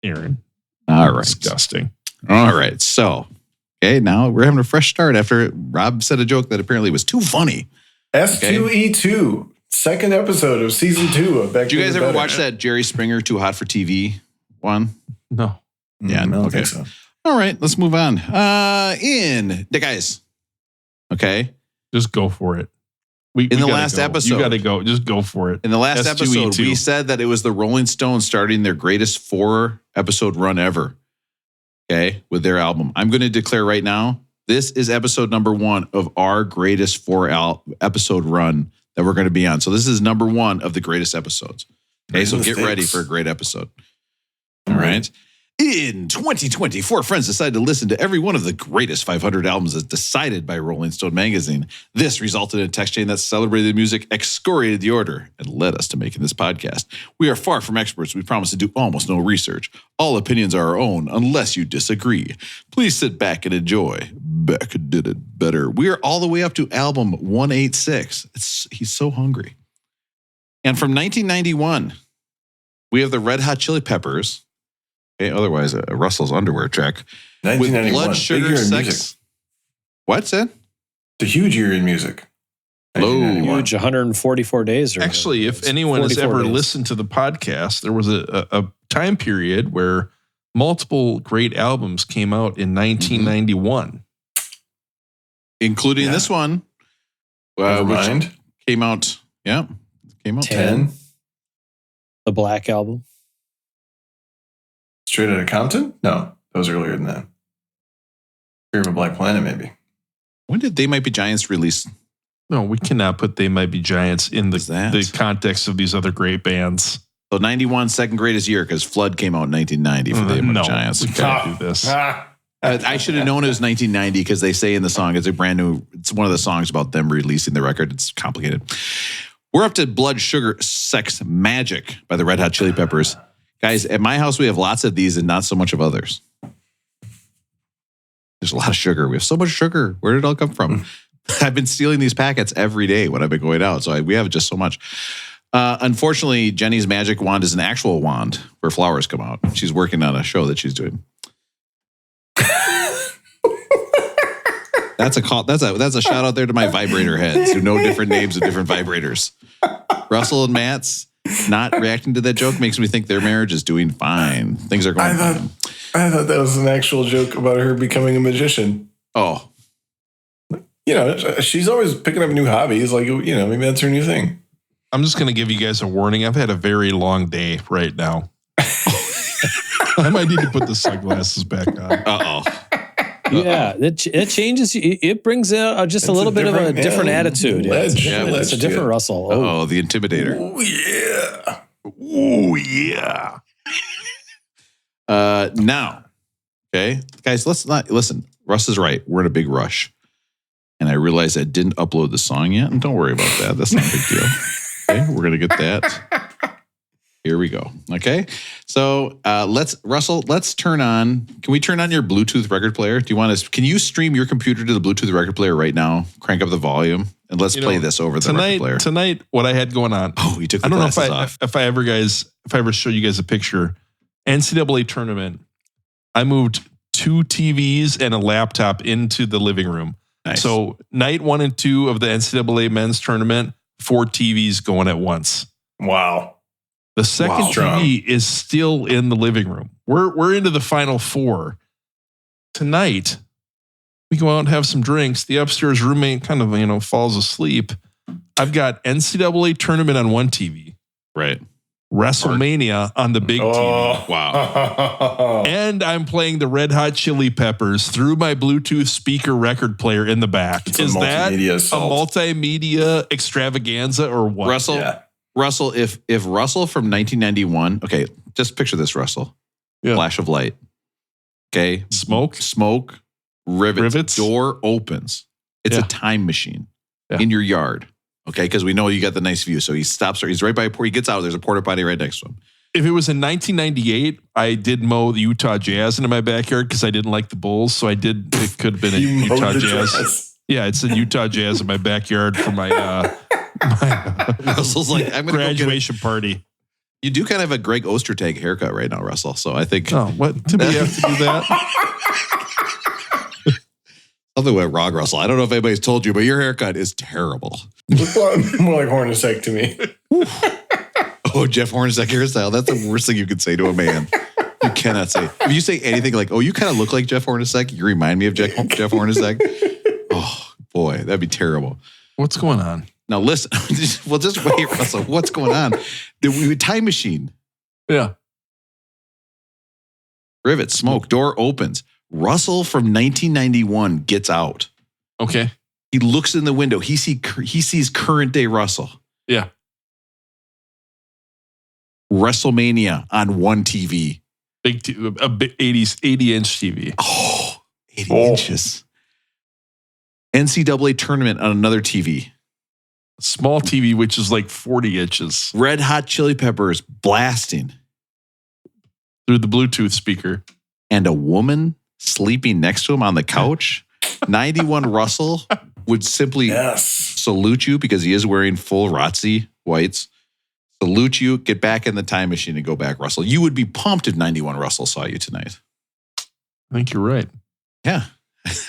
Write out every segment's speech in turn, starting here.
Aaron. All right. Disgusting. All right. So, okay, now we're having a fresh start after Rob said a joke that apparently was too funny. S2E2, second episode of season 2 of Back. Did you guys ever watch that Jerry Springer Too Hot for TV one? No. Yeah. I don't okay. think so. All right. Let's move on. Guys. Okay. Just go for it. In the last episode. You got to go. Just go for it. In the last episode, S2E2. we said that it was the Rolling Stones starting their greatest 4-episode run ever. Okay. With their album. I'm going to declare right now, this is episode number 1 of our greatest 4-episode run that we're going to be on. So this is number 1 of the greatest episodes. Okay. So get ready for a great episode. All right. In 2020, 4 friends decided to listen to every one of the greatest 500 albums as decided by Rolling Stone magazine. This resulted in a text chain that celebrated the music, excoriated the order, and led us to making this podcast. We are far from experts. We promise to do almost no research. All opinions are our own, unless you disagree. Please sit back and enjoy. Beck did it better. We are all the way up to album 186. He's so hungry. And from 1991, we have the Red Hot Chili Peppers. Okay, otherwise, Russell's underwear check. With Blood Sugar Sex. What's that? It's a huge year in music. Huge 144 days. Actually, if anyone has ever listened to the podcast, there was a time period where multiple great albums came out in 1991. Including this one. Which came out, 10. The Black Album. Straight Outta Compton? No, that was earlier than that. Fear of a Black Planet, maybe. When did They Might Be Giants release? No, we cannot put They Might Be Giants in the context of these other great bands. So 91, second greatest year, because Flood came out in 1990 for They Might Be Giants. We can't do this. I should have known it was 1990 because they say in the song, it's one of the songs about them releasing the record. It's complicated. We're up to Blood Sugar Sex Magik by the Red Hot Chili Peppers. Guys, at my house, we have lots of these and not so much of others. There's a lot of sugar. We have so much sugar. Where did it all come from? I've been stealing these packets every day when I've been going out. So we have just so much. Unfortunately, Jenny's magic wand is an actual wand where flowers come out. She's working on a show that she's doing. That's a shout out there to my vibrator heads who know different names of different vibrators. Russell and Matt's not reacting to that joke makes me think their marriage is doing fine. Things are going fine. I thought that was an actual joke about her becoming a magician. Oh. She's always picking up new hobbies. Like, maybe that's her new thing. I'm just going to give you guys a warning. I've had a very long day right now. I might need to put the sunglasses back on. Uh-oh. Yeah, it changes. It brings out just a little bit of a different attitude. It's a different Russell. Oh, the Intimidator. Oh, yeah. Now, okay, guys, let's not listen. Russ is right. We're in a big rush. And I realized I didn't upload the song yet. And don't worry about that. That's not a big deal. Okay, we're going to get that. Here we go. Okay. So let's turn on. Can we turn on your Bluetooth record player? Can you stream your computer to the Bluetooth record player right now? Crank up the volume and let's play this over the record player. Tonight, what I had going on. Oh, you took the glasses off. If I ever show you guys a picture, NCAA tournament, I moved 2 TVs and a laptop into the living room. Nice. So night 1 and 2 of the NCAA men's tournament, 4 TVs going at once. Wow. The second TV is still in the living room. We're into the final 4. Tonight, we go out and have some drinks. The upstairs roommate kind of, falls asleep. I've got NCAA tournament on one TV. Right. WrestleMania on the big TV. Wow. And I'm playing the Red Hot Chili Peppers through my Bluetooth speaker record player in the back. Is that a multimedia extravaganza or what? Russell, if Russell from 1991, okay, just picture this, Russell. Yeah. Flash of light. Okay. Smoke. Rivets. Door opens. It's a time machine in your yard. Okay, because we know you got the nice view. So he stops. He's right by a port. He gets out. There's a porta potty right next to him. If it was in 1998, I did mow the Utah Jazz into my backyard because I didn't like the Bulls. So it could have been a Utah Jazz. Yeah, it's a Utah Jazz in my backyard for my Russell's like, I'm gonna graduation party. You do kind of have a Greg Ostertag haircut right now, Russell. So I think. Oh, what? Did we have to do that? Something went wrong, Russell. I don't know if anybody's told you, but your haircut is terrible. More like Hornacek to me. Oh, Jeff Hornacek hairstyle. That's the worst thing you could say to a man. You cannot say. If you say anything like, oh, you kind of look like Jeff Hornacek, you remind me of Jeff Hornacek. Oh, boy, that'd be terrible. What's going on? Now, listen. Well, just wait, Russell. What's going on? The time machine. Yeah. Rivet, smoke, door opens. Russell from 1991 gets out. Okay. He looks in the window. He sees current day Russell. Yeah. WrestleMania on one TV. A big 80-inch TV. Oh, 80 inches. NCAA tournament on another TV. Small TV, which is like 40 inches. Red Hot Chili Peppers blasting. Through the Bluetooth speaker. And a woman sleeping next to him on the couch. 91 Russell would simply salute you because he is wearing full ROTC whites. Salute you, get back in the time machine and go back, Russell. You would be pumped if 91 Russell saw you tonight. I think you're right. Yeah,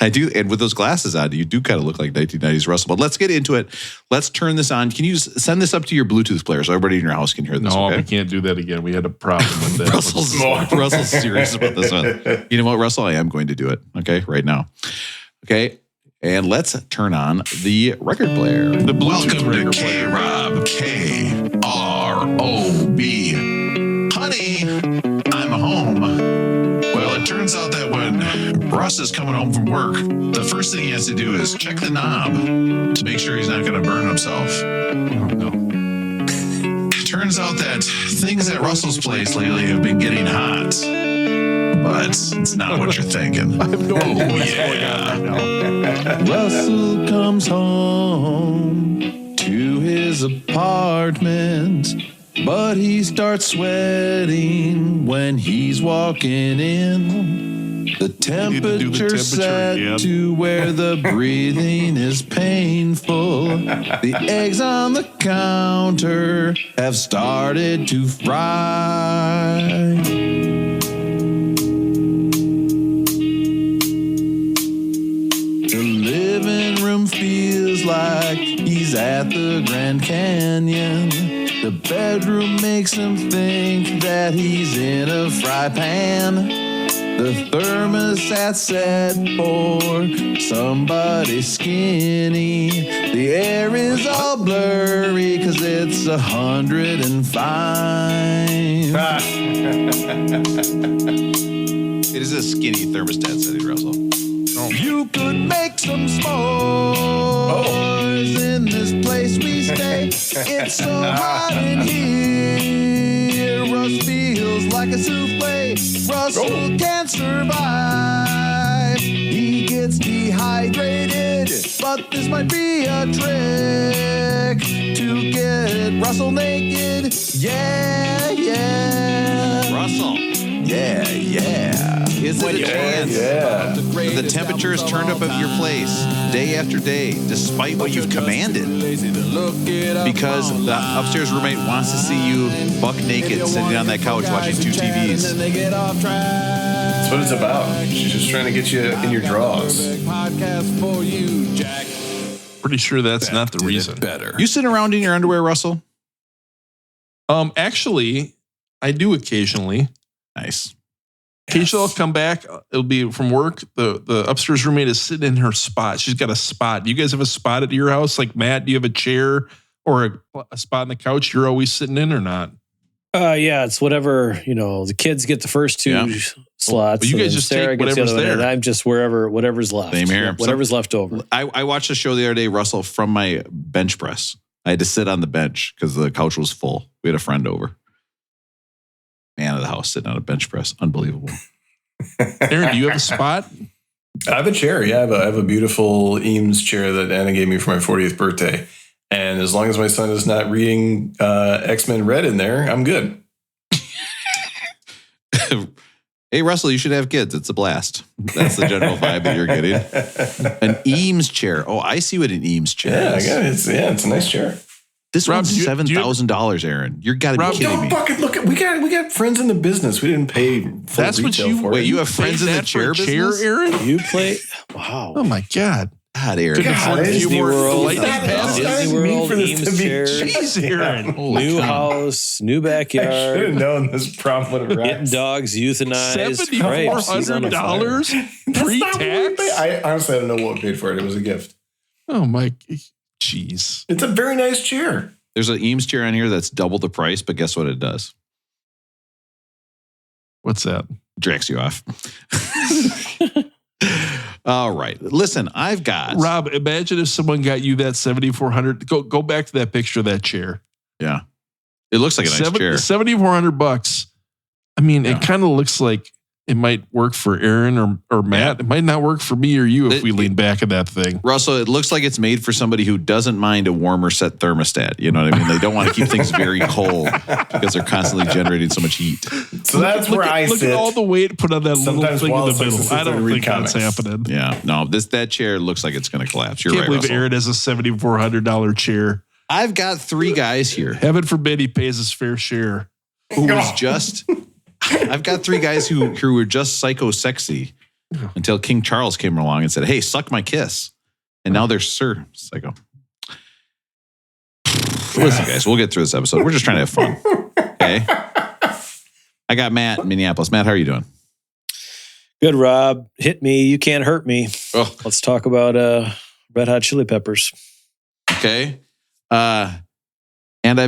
I do. And with those glasses on, you do kind of look like 1990s Russell. But let's get into it. Let's turn this on. Can you send this up to your Bluetooth player so everybody in your house can hear this? No, okay? we can't do that again. We had a problem with that. Russell's serious about this one. You know what, Russell? I am going to do it. Okay, right now. Okay, and let's turn on the record player. The Bluetooth Welcome to K-Rob, K-R-O-B. Honey, I'm home. Well, it turns out that when Russ is coming home from work, the first thing he has to do is check the knob to make sure he's not going to burn himself. Oh, no. Turns out that things at Russell's place lately have been getting hot. But it's not what you're thinking. I have no idea what's going on right now. Russell comes home to his apartment, but he starts sweating when he's walking in. The temperature's set to where the breathing is painful. The eggs on the counter have started to fry. Feels like he's at the Grand Canyon. The bedroom makes him think that he's in a fry pan. The thermostat set for somebody skinny. The air is all blurry because it's 105. It is a skinny thermostat setting, Russell. You could make some s'mores in this place we stay. It's so hot in here. Russ feels like a souffle. Russell can't survive. He gets dehydrated, but this might be a trick to get Russell naked. Yeah, yeah. Russell. Yeah, yeah. Is it a chance? Yeah. The temperature is turned up at your place day after day, despite what you've commanded. Because the upstairs roommate wants to see you buck naked sitting on that couch watching two TVs. That's what it's about. She's just trying to get you in your drawers. Pretty sure that's not the reason. You sit around in your underwear, Russell? Actually, I do occasionally. Nice. Occasionally I'll come back. It'll be from work. The upstairs roommate is sitting in her spot. She's got a spot. Do you guys have a spot at your house? Like Matt, do you have a chair or a spot on the couch you're always sitting in or not? Yeah, it's whatever, the kids get the first two slots. But you guys just Sarah take gets whatever's the other one, there. and I'm just whatever's left. Same here. Whatever's left over. I watched a show the other day, Russell, from my bench press. I had to sit on the bench because the couch was full. We had a friend over. Man of the house sitting on a bench press. Unbelievable. Aaron, do you have a spot? I have a chair. Yeah, I have a beautiful Eames chair that Anna gave me for my 40th birthday. And as long as my son is not reading X-Men Red in there, I'm good. Hey, Russell, you should have kids. It's a blast. That's the general vibe that you're getting. An Eames chair. Oh, I see what an Eames chair is. It's a nice chair. This one's $7,000, Aaron. You're got to be kidding me. Fucking look, we got friends in the business. We didn't pay full That's what retail you for wait. it. You have friends in the chair business, Aaron? You play. Wow. Oh my God. God, Aaron. Couldn't afford a few Disney more World, lightning passes. Disney World, Eames chair. Jeez, Aaron. New house, new I should have backyard. known this prompt would have Getting racked. dogs euthanized. $7,400 pre-tax? I honestly I don't know what we paid for it. It was a gift. Oh my, jeez. It's a very nice chair. There's an Eames chair on here that's double the price, but guess what it does? What's that? Jacks you off. All right. Listen, I've got Rob, imagine if someone got you that $7,400. Go back to that picture of that chair. Yeah. It looks like a nice chair. $7,400. I mean, it kind of looks like it might work for Aaron or Matt. Yeah. It might not work for me or you if we lean back in that thing. Russell, it looks like it's made for somebody who doesn't mind a warmer set thermostat. You know what I mean? They don't want to keep things very cold because they're constantly generating so much heat. So that's where I sit. Look at all the weight put on that Sometimes little thing in the Wallace middle. I don't think comics. that's happening. Yeah. No, that chair looks like it's going to collapse. You're Can't right, believe Russell. Aaron has a $7,400 chair. I've got 3 guys here. Heaven forbid he pays his fair share. Who was just... I've got 3 guys who were just psycho sexy until King Charles came along and said, "Hey, suck my kiss," and now they're Sir Psycho. Listen, guys, we'll get through this episode. We're just trying to have fun. Okay. I got Matt in Minneapolis. Matt, how are you doing? Good, Rob. Hit me. You can't hurt me. Oh. Let's talk about Red Hot Chili Peppers. Okay. And I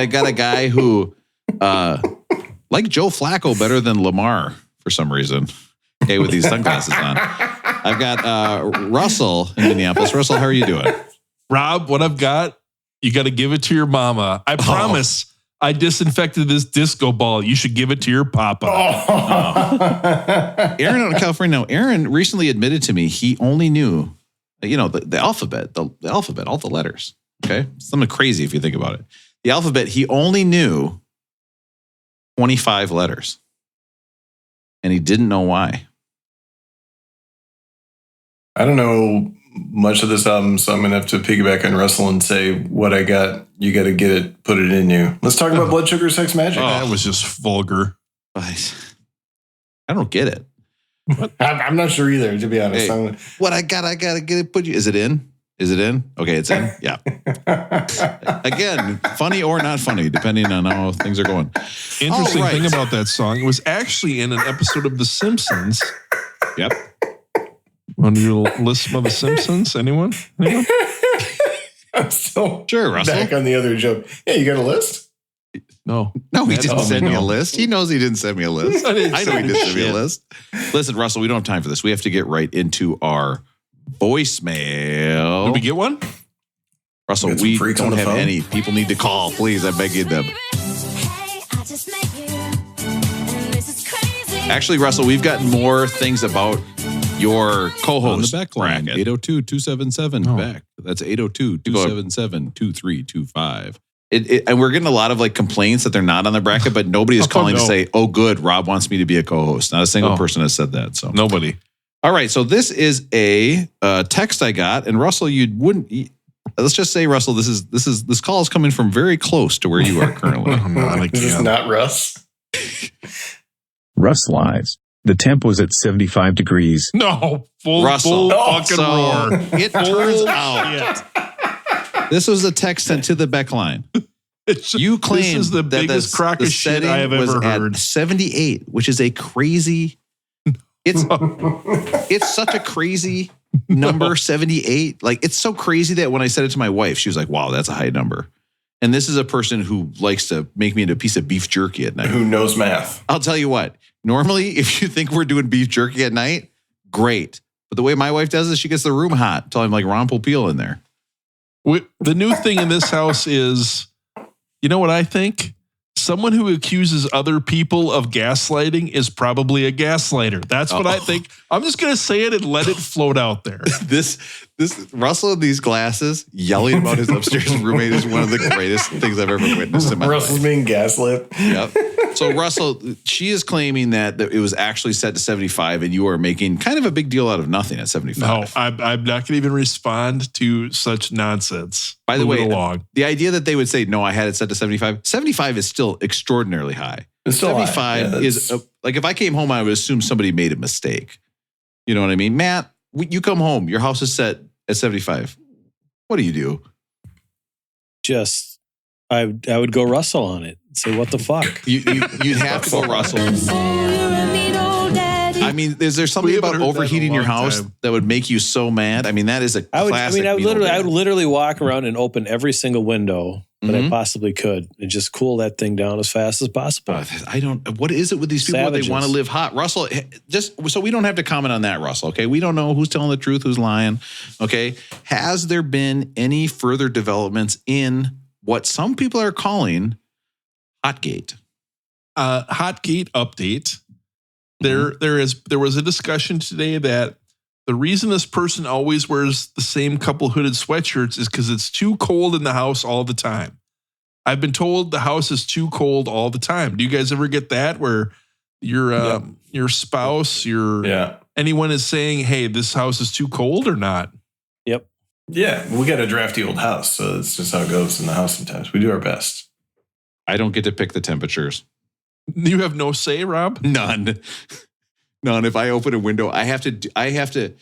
got a guy who like Joe Flacco better than Lamar for some reason. Okay, with these sunglasses on. I've got Russell in Minneapolis. Russell, how are you doing? Rob, what I've got, you got to give it to your mama. I promise. I disinfected this disco ball. You should give it to your papa. Aaron out in California. Now, Aaron recently admitted to me he only knew, the alphabet, the alphabet, all the letters. Okay, something crazy if you think about it. The alphabet, he only knew 25 letters, and he didn't know why. I don't know much of this album, so I'm going to have to piggyback on Russell and say what I got. You got to get it, put it in you. Let's talk about Blood Sugar Sex Magik. That was just vulgar. I don't get it. I'm not sure either, to be honest. Hey, what I got to get it, put you. Is it in? Is it in? Okay, it's in. Yeah. Again, funny or not funny, depending on how things are going. Interesting thing about that song, it was actually in an episode of The Simpsons. Yep. Want to do a list of The Simpsons? Anyone? I'm still sure, Russell. Back on the other joke. Yeah, you got a list? No, he didn't send me a list. He knows he didn't send me a list. I know he didn't send me a list. Listen, Russell, we don't have time for this. We have to get right into our voicemail. Did we get one? Russell, we don't have any. People need to call, please. I'm begging them. Actually, Russell, we've got more things about your co-host. On the back line, 802-277-BACK. That's 802-277-2325. And we're getting a lot of complaints that they're not on the bracket, but nobody is calling to say, "Oh, good, Rob wants me to be a co-host." Not a single person has said that. So nobody. All right, so this is a text I got, and Russell, let's just say, Russell, this call is coming from very close to where you are currently. This is not Russ. Russ lies. The temp was at 75 degrees. No, full fucking roar. It turns out this was a text sent to the Beck line. You claim this is the biggest crock of shit I have ever heard. 78, which is a crazy. It's such a crazy number, 78. It's so crazy that when I said it to my wife, she was like, "Wow, that's a high number." And this is a person who likes to make me into a piece of beef jerky at night. Who knows math? I'll tell you what. Normally, if you think we're doing beef jerky at night, great. But the way my wife does it, she gets the room hot until I'm like Ron Popeil in there. The new thing in this house is, you know what I think? Someone who accuses other people of gaslighting is probably a gaslighter. That's what I think. I'm just going to say it and let it float out there. This Russell in these glasses yelling about his upstairs roommate is one of the greatest things I've ever witnessed in my life. Russell's being gaslit. Yep. So Russell, she is claiming that it was actually set to 75 and you are making kind of a big deal out of nothing at 75. No, I'm not going to even respond to such nonsense. By the way, the idea that they would say, no, I had it set to 75. 75 is still extraordinarily high. It's still 75 is like if I came home, I would assume somebody made a mistake. You know what I mean? Matt, you come home, your house is set at 75. What do you do? I would go Russell on it. Say, what the fuck? You'd have to go Russell. I mean, is there something about overheating your house that would make you so mad? I mean, that is a classic. I would literally walk around and open every single window that I possibly could and just cool that thing down as fast as possible. What is it with these people that they want to live hot? Russell, just so we don't have to comment on that, Russell, okay? We don't know who's telling the truth, who's lying, okay? Has there been any further developments in what some people are calling Hotgate? Hotgate update. There was a discussion today that the reason this person always wears the same couple hooded sweatshirts is because it's too cold in the house all the time. I've been told the house is too cold all the time. Do you guys ever get that where your spouse, anyone is saying, hey, this house is too cold or not? Yep. Yeah, we got a drafty old house, so that's just how it goes in the house sometimes. We do our best. I don't get to pick the temperatures. You have no say, Rob? None. If I open a window, I have to,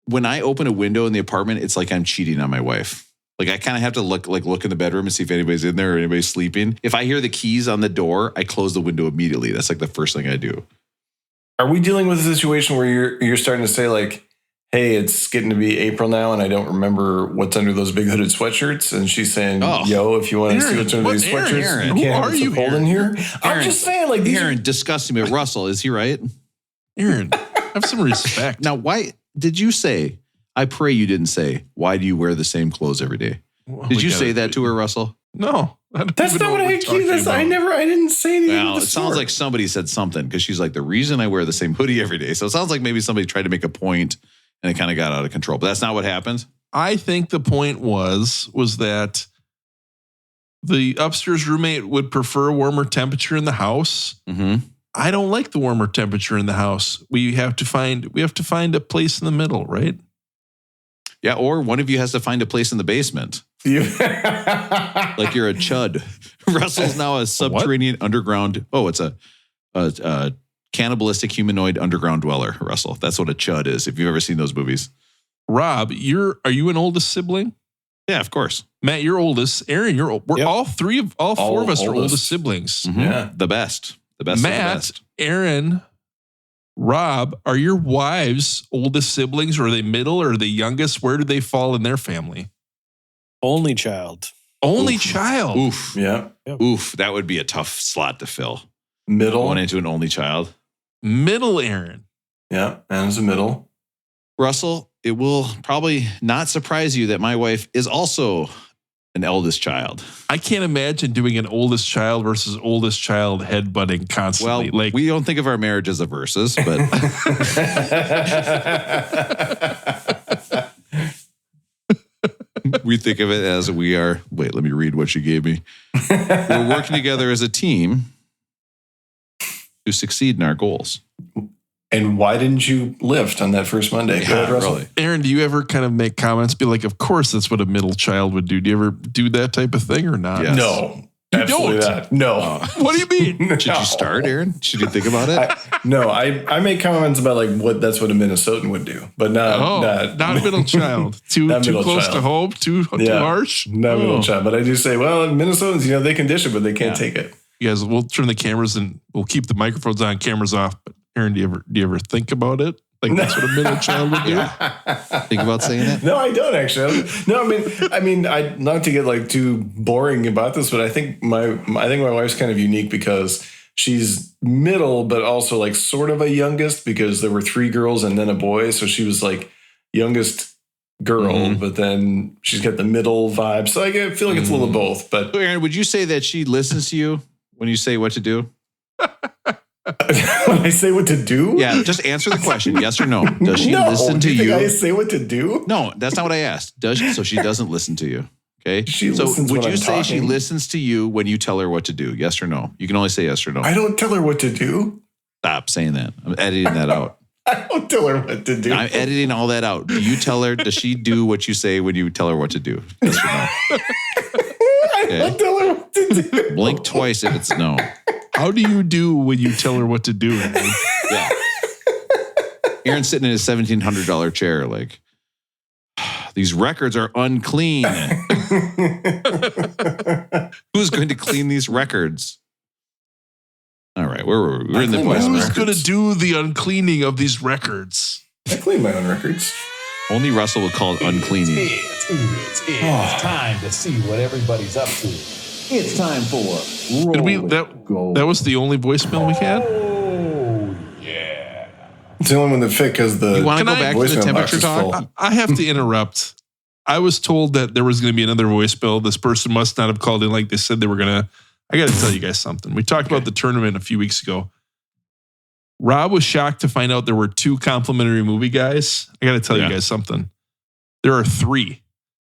when I open a window in the apartment, it's like I'm cheating on my wife. Like I kind of have to look in the bedroom and see if anybody's in there or anybody's sleeping. If I hear the keys on the door, I close the window immediately. That's like the first thing I do. Are we dealing with a situation where you're starting to say like, hey, it's getting to be April now, and I don't remember what's under those big hooded sweatshirts. And she's saying, yo, if you want to see what's under these sweatshirts, Aaron, you can't have some cold in here. I'm just saying, like, Aaron, disgusting me. Russell, is he right? Aaron, have some respect. Now, why did you say, I pray you didn't say, why do you wear the same clothes every day? Did you say that to her, Russell? No. That's not what I accused. I didn't say anything. Well, it sounds like somebody said something because she's like, the reason I wear the same hoodie every day. So it sounds like maybe somebody tried to make a point and it kind of got out of control. But that's not what happened. I think the point was that the upstairs roommate would prefer a warmer temperature in the house. Mm-hmm. I don't like the warmer temperature in the house. We have to find a place in the middle, right? Yeah, or one of you has to find a place in the basement. Like you're a chud. Russell's now a subterranean underground. Oh, it's a cannibalistic humanoid underground dweller, Russell. That's what a chud is, if you've ever seen those movies. Rob, are you an oldest sibling? Yeah, of course. Matt, you're oldest. Aaron, you're old. We're all four of us are oldest siblings. Mm-hmm. Yeah. The best. The best Matt, of the best. Aaron, Rob, are your wives oldest siblings, or are they middle, or are they youngest? Where do they fall in their family? Only child. Only child. Oof. Yeah. Oof. That would be a tough slot to fill. Middle. Going into an only child. Middle, Aaron. Yeah. Aaron's a middle. Russell, it will probably not surprise you that my wife is also an eldest child. I can't imagine doing an oldest child versus oldest child headbutting constantly. Well, we don't think of our marriage as a versus, but we think of it as we are. Wait, let me read what she gave me. We're working together as a team to succeed in our goals. And why didn't you lift on that first Monday? Yeah, Go ahead, Russell. really. Aaron, do you ever kind of make comments, be like, of course that's what a middle child would do? Do you ever do that type of thing or not? Yes. No. Absolutely don't? not. No. What do you mean? Should you start, Aaron? Should you think about it? I make comments about like that's what a Minnesotan would do, but not middle child. Too middle close child. to home, too harsh. Not middle child, but I do say, well, Minnesotans, they can dish it, but they can't take it. You guys, we'll turn the cameras and we'll keep the microphones on, cameras off. But Aaron, do you ever think about it? Like that's what a middle child would do? Think about saying that? No, I don't actually. No, I mean, I not to get like too boring about this, but I think my wife's kind of unique because she's middle, but also like sort of a youngest because there were 3 girls and then a boy, so she was like youngest girl, but then she's got the middle vibe. So I feel like it's a little of both. But So Aaron, would you say that she listens to you when you say what to do? when I say what to do? Yeah, just answer the question, yes or no. Does she listen to do you you? think I say what to do? No, that's not what I asked. Does she? So she doesn't listen to you. Okay. So would you say she listens to you when you tell her what to do? Yes or no? You can only say yes or no. I don't tell her what to do. Stop saying that. I'm editing that out. I don't tell her what to do. I'm editing all that out. Do you tell her, does she do what you say when you tell her what to do? Yes or no? I don't tell her what to do. Blink twice if it's no. How do you do when you tell her what to do? Yeah. Aaron's sitting in his $1,700 chair like, these records are unclean. Who's going to clean these records? All right, we're in the voice. Who's going to do the uncleaning of these records? I clean my own records. Only Russell would call it uncleaning. It's time to see what everybody's up to. It's time for that was the only voicemail we had? Oh, yeah. It's the only one that fit because the you want to go back to the temperature talk? I have to interrupt. I was told that there was going to be another voicemail. This person must not have called in like they said they were going to. I got to tell you guys something. We talked about the tournament a few weeks ago. Rob was shocked to find out there were 2 complimentary movie guys. I got to tell you guys something. There are 3.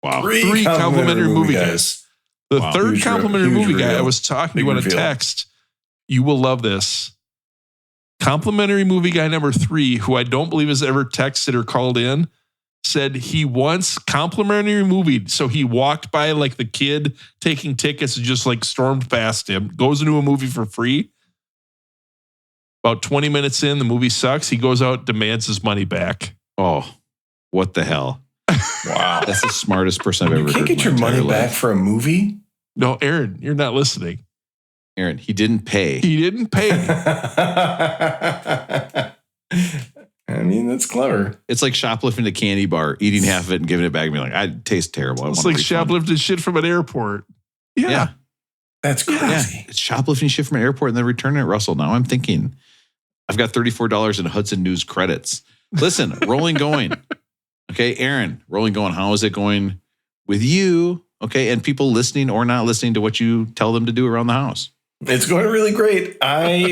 Wow. 3 complimentary movie guys. The third complimentary movie guy I was talking to on a text. You will love this. Complimentary movie guy number 3, who I don't believe has ever texted or called in, said he wants complimentary movie. So he walked by like the kid taking tickets and just like stormed past him, goes into a movie for free. About 20 minutes in, the movie sucks. He goes out, demands his money back. Oh, what the hell? Wow. That's the smartest person I've ever heard. You can't get your money back for a movie? No, Aaron, you're not listening. Aaron, he didn't pay. He didn't pay. I mean, that's clever. It's like shoplifting a candy bar, eating half of it and giving it back and being like, I taste terrible. It's like shoplifting shit from an airport. Yeah. That's crazy. Yeah. It's shoplifting shit from an airport and then returning it, Russell. Now I'm thinking, I've got $34 in Hudson News credits. Listen, rolling going. Okay, Aaron, rolling going. How is it going with you? Okay, and people listening or not listening to what you tell them to do around the house. It's going really great.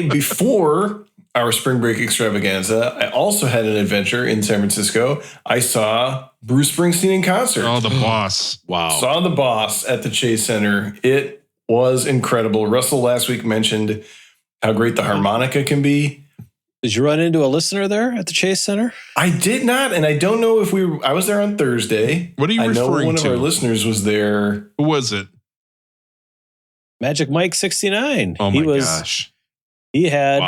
Before our spring break extravaganza, I also had an adventure in San Francisco. I saw Bruce Springsteen in concert. Oh, the boss. Wow. Saw the boss at the Chase Center. It was incredible. Russell last week mentioned how great the harmonica can be. Did you run into a listener there at the Chase Center? I did not, and I don't know if I was there on Thursday. What are you referring to? I know one of our listeners was there. Who was it? Magic Mike 69. Oh my gosh. He had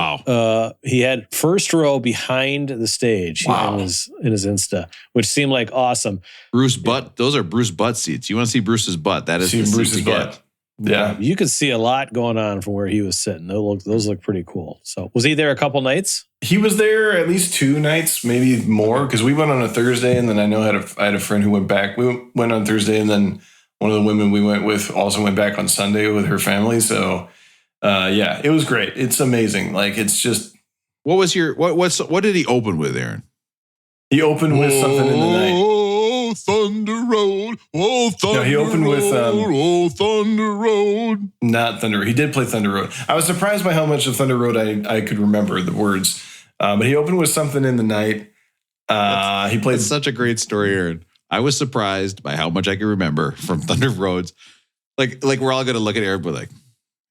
he had first row behind the stage in his Insta, which seemed like awesome. Bruce butt. Those are Bruce butt seats. You want to see Bruce's butt? That is see Bruce's butt. Yeah, you could see a lot going on from where he was sitting. Those look pretty cool. So, was he there a couple nights? He was there at least 2 nights, maybe more, because we went on a Thursday, and then I know I had a friend who went back. We went on Thursday, and then one of the women we went with also went back on Sunday with her family. So, yeah, it was great. It's amazing. Like, it's just. What was what did he open with, Aaron? He opened with Something in the Night. Oh, Thunder Road. Oh, Thunder Road. No, he opened with oh, Thunder Road. Not Thunder Road. He did play Thunder Road. I was surprised by how much of Thunder Road I could remember the words. But he opened with Something in the Night. He played. It's such a great story, Aaron. I was surprised by how much I could remember from Thunder Roads. Like we're all going to look at Aaron, but like,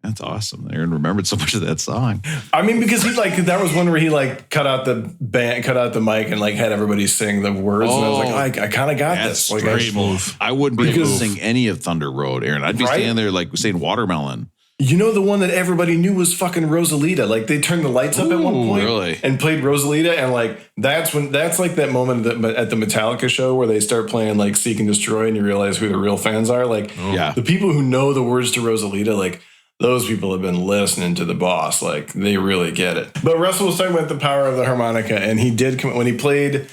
that's awesome. Aaron remembered so much of that song. I mean, because that was one where he cut out the mic and like had everybody sing the words. And I was like, I kind of got this. That's great move. I wouldn't be able to sing any of Thunder Road, Aaron. I'd be standing there like saying Watermelon. You know, the one that everybody knew was fucking Rosalita. Like they turned the lights up at one point and played Rosalita. And like, that's like that moment at the Metallica show where they start playing like Seek and Destroy and you realize who the real fans are. Like the people who know the words to Rosalita, like, those people have been listening to the boss. Like, they really get it. But Russell was talking about the power of the harmonica, and he did come when he played.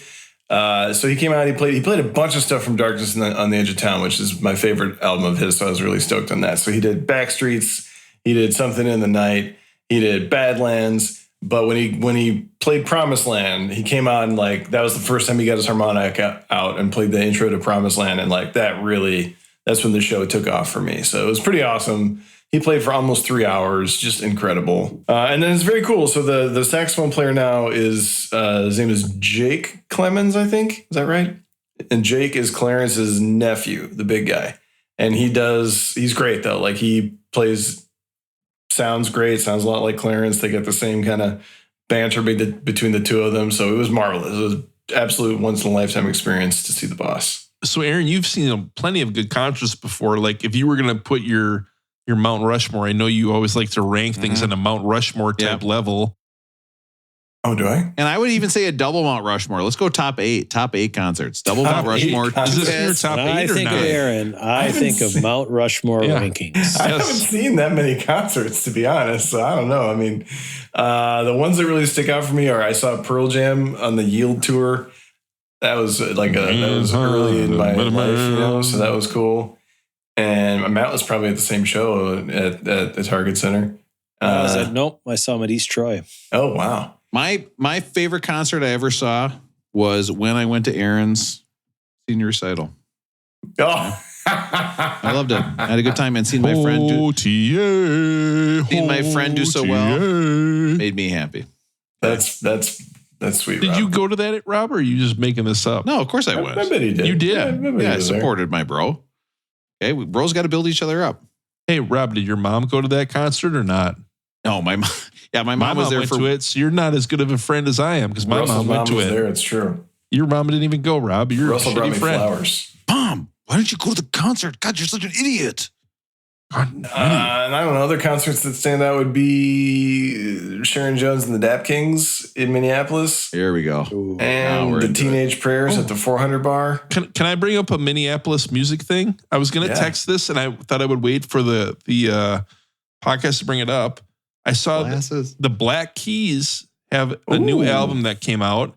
So he came out, he played a bunch of stuff from Darkness on the Edge of Town, which is my favorite album of his, so I was really stoked on that. So he did Backstreets, he did Something in the Night, he did Badlands, but when he played Promised Land, he came out and like, that was the first time he got his harmonica out and played the intro to Promised Land, and like that's when the show took off for me. So it was pretty awesome. He played for almost 3 hours, just incredible. And then it's very cool. So the saxophone player now is, his name is Jake Clemens, I think. Is that right? And Jake is Clarence's nephew, the big guy. And he's great though. Like he sounds great. Sounds a lot like Clarence. They get the same kind of banter between the two of them. So it was marvelous. It was an absolute once in a lifetime experience to see the boss. So Aaron, you've seen plenty of good concerts before. Like if you were going to put your Mount Rushmore, I know you always like to rank things on a Mount Rushmore type level. Oh, do I? And I would even say a double Mount Rushmore. Let's go top 8 concerts. Double Mount Rushmore. Is this in your top 8 I or think not? of Aaron. I think of Mount Rushmore rankings. I haven't seen that many concerts, to be honest. So I don't know. I mean, the ones that really stick out for me are I saw Pearl Jam on the Yield tour. That was that was early in my life, so that was cool. And Matt was probably at the same show at the Target Center. Nope, I saw him at East Troy. Oh, wow. My favorite concert I ever saw was when I went to Aaron's senior recital. Oh. I loved it. I had a good time and seeing my friend do so well made me happy. That's sweet. Did Rob. you go to that, Rob, or are you just making this up? No, of course I was. I bet he did. You did? Yeah, I supported my bro. Okay, bros got to build each other up. Hey, Rob, did your mom go to that concert or not? No, my mom. Yeah, my mom was there went to it. So you're not as good of a friend as I am because my Russell's mom went to was it. There, it's true. Your mom didn't even go, Rob. You're Russell a brought shitty me friend. flowers. Mom, why don't you go to the concert? God, you're such an idiot. And I don't know. Other concerts that stand out would be Sharon Jones and the Dap Kings in Minneapolis. Here we go. And the Teenage Prayers at the 400 Bar. Can I bring up a Minneapolis music thing? I was going to text this, and I thought I would wait for the podcast to bring it up. I saw the Black Keys have a new album that came out,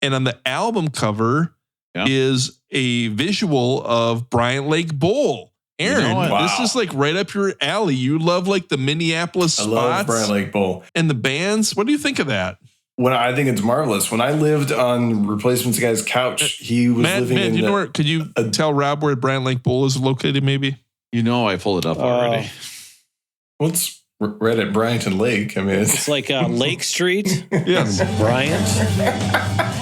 and on the album cover is a visual of Bryant Lake Bowl. Aaron, this is like right up your alley. You love like the Minneapolis spots. I love Bryant Lake Bowl. And the bands. What do you think of that? I think it's marvelous. When I lived on Replacements Guy's couch, he was living in where, could you tell Rob where Bryant Lake Bowl is located maybe? You know I pulled it up already. What's right at Bryant Lake? I mean, it's like Lake Street. Yes. Bryant.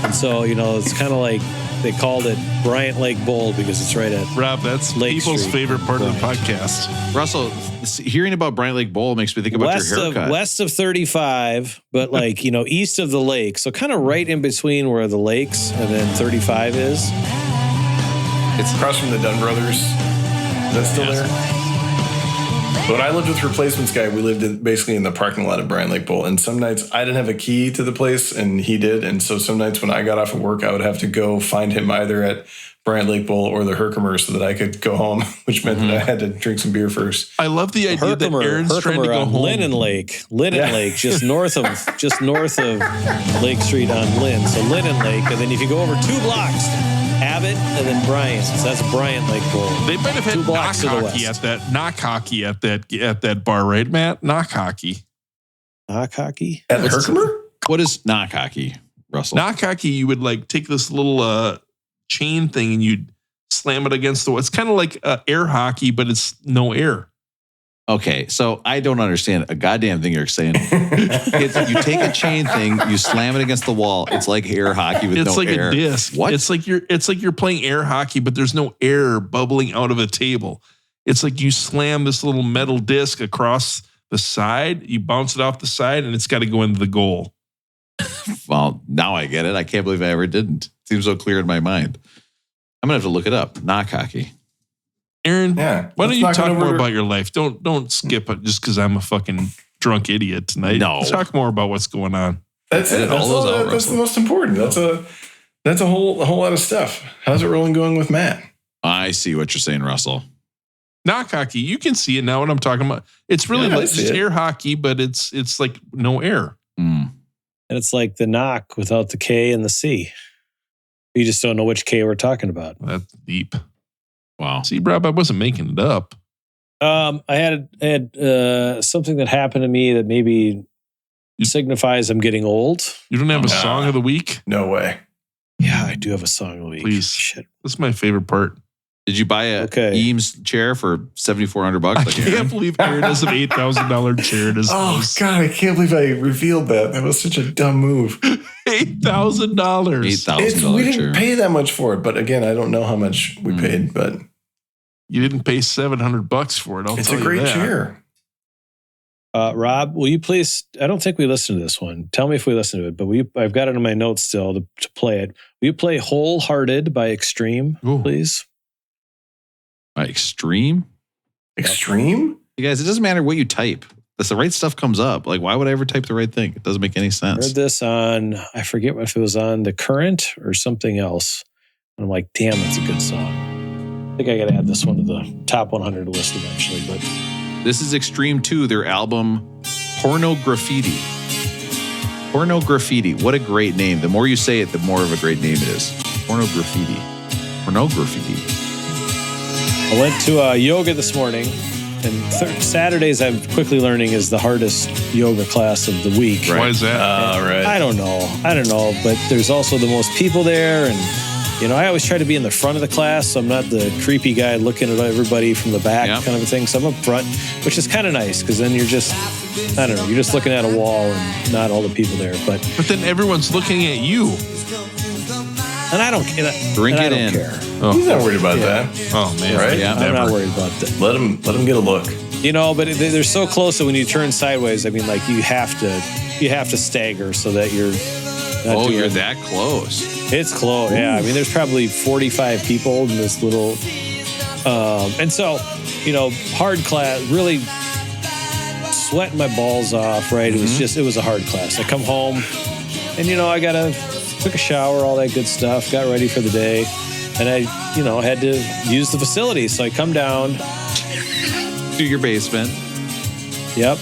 And so, it's kind of like they called it Bryant Lake Bowl because it's right at Rob, that's Lake people's Street. favorite part of the podcast. Russell, hearing about Bryant Lake Bowl makes me think about your haircut. West of 35, but east of the lake. So kind of right in between where the lakes and then 35 is. It's across from the Dunn Brothers. Is that still there? When I lived with Replacements Guy, we lived basically in the parking lot of Bryant Lake Bowl. And some nights I didn't have a key to the place and he did. And so some nights when I got off of work, I would have to go find him either at Bryant Lake Bowl or the Herkimer so that I could go home, which meant that I had to drink some beer first. I love the idea that Aaron's trying to go home. Linen Lake, just north of Lake Street on Lynn. So Linen Lake, and then if you go over 2 blocks, Abbott and then Bryant. So that's Bryant Lake Bowl. They might have had knock hockey at that bar, right, Matt? Knock hockey. Knock hockey at Herkimer. What is knock hockey, Russell? Knock hockey, you would like take this little chain thing and you'd slam it against the wall. It's kind of like air hockey, but it's no air. Okay, so I don't understand a goddamn thing you're saying. You take a chain thing, you slam it against the wall. It's like air hockey with no air. It's like a disc. What? It's like you're playing air hockey, but there's no air bubbling out of a table. It's like you slam this little metal disc across the side, you bounce it off the side, and it's got to go into the goal. Well, now I get it. I can't believe I ever didn't. It seems so clear in my mind. I'm gonna have to look it up. Knock hockey. Aaron, why don't you talk more about your life? Don't skip it just because I'm a fucking drunk idiot tonight. No. Talk more about what's going on. That's it. That's the most important. That's a whole lot of stuff. How's it rolling going with Matt? I see what you're saying, Russell. Knock hockey, you can see it now what I'm talking about. It's really like just air hockey, but it's like no air. Mm. And it's like the knock without the K and the C. You just don't know which K we're talking about. That's deep. Wow. See, Rob, I wasn't making it up. I had something that happened to me that maybe signifies I'm getting old. You don't have a song of the week? No way. Yeah, I do have a song of the week. Please. Shit. This is my favorite part. Did you buy a Eames chair for $7,400? I can't believe Aaron has an $8,000 chair in his house. God, I can't believe I revealed that. That was such a dumb move. $8,000. $8,000 We didn't pay that much for it, but again, I don't know how much we paid, but You didn't pay $700 for it. It's a great chair. Rob, will you please? I don't think we listened to this one. Tell me if we listened to it, but I've got it in my notes still to play it. Will you play Wholehearted by Extreme, please? By Extreme? Extreme? You guys, it doesn't matter what you type. The right stuff comes up. Like, why would I ever type the right thing? It doesn't make any sense. I heard this on, I forget if it was on The Current or something else. And I'm like, damn, that's a good song. I think I got to add this one to the top 100 list eventually, but... This is Extreme 2, their album Porno Graffiti. Porno Graffiti. What a great name. The more you say it, the more of a great name it is. Porno Graffiti. Porno Graffiti. I went to yoga this morning, and Saturdays I'm quickly learning is the hardest yoga class of the week. Right. Why is that? Right. I don't know, but there's also the most people there, and I always try to be in the front of the class, so I'm not the creepy guy looking at everybody from the back kind of a thing. So I'm up front, which is kind of nice because then you're just, I don't know, you're just looking at a wall and not all the people there. But then everyone's looking at you. And I don't care. Bring it in. Care. Oh. He's not worried about that. Oh, man. Right? Yeah, I'm not worried about that. Let him get a look. But they're so close that when you turn sideways, I mean, like you have to stagger so that you're not you're that close. It's close. Ooh. Yeah. I mean, there's probably 45 people in this little, and so, hard class, really sweating my balls off, right? Mm-hmm. It was a hard class. I come home and, I took a shower, all that good stuff, got ready for the day. And I, had to use the facility. So I come down to your basement. Yep.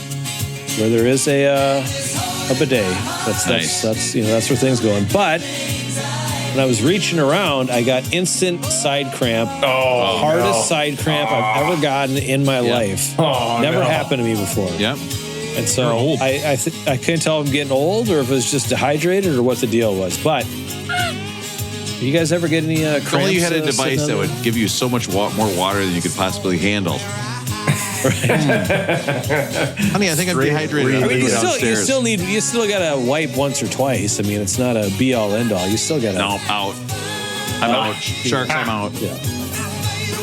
Where there is a bidet. That's nice. That's where things going. But when I was reaching around, I got instant side cramp. Hardest side cramp I've ever gotten in my life. Never happened to me before. Yep. And so I couldn't tell if I'm getting old or if it was just dehydrated or what the deal was. But you guys ever get any cramps? Only you had a device that would give you so much more water than you could possibly handle. Honey, I think I'm dehydrated. I mean, you still gotta wipe once or twice. I mean, it's not a be all end all. You still gotta. No, out. I'm out. Sharks, I'm out. Yeah.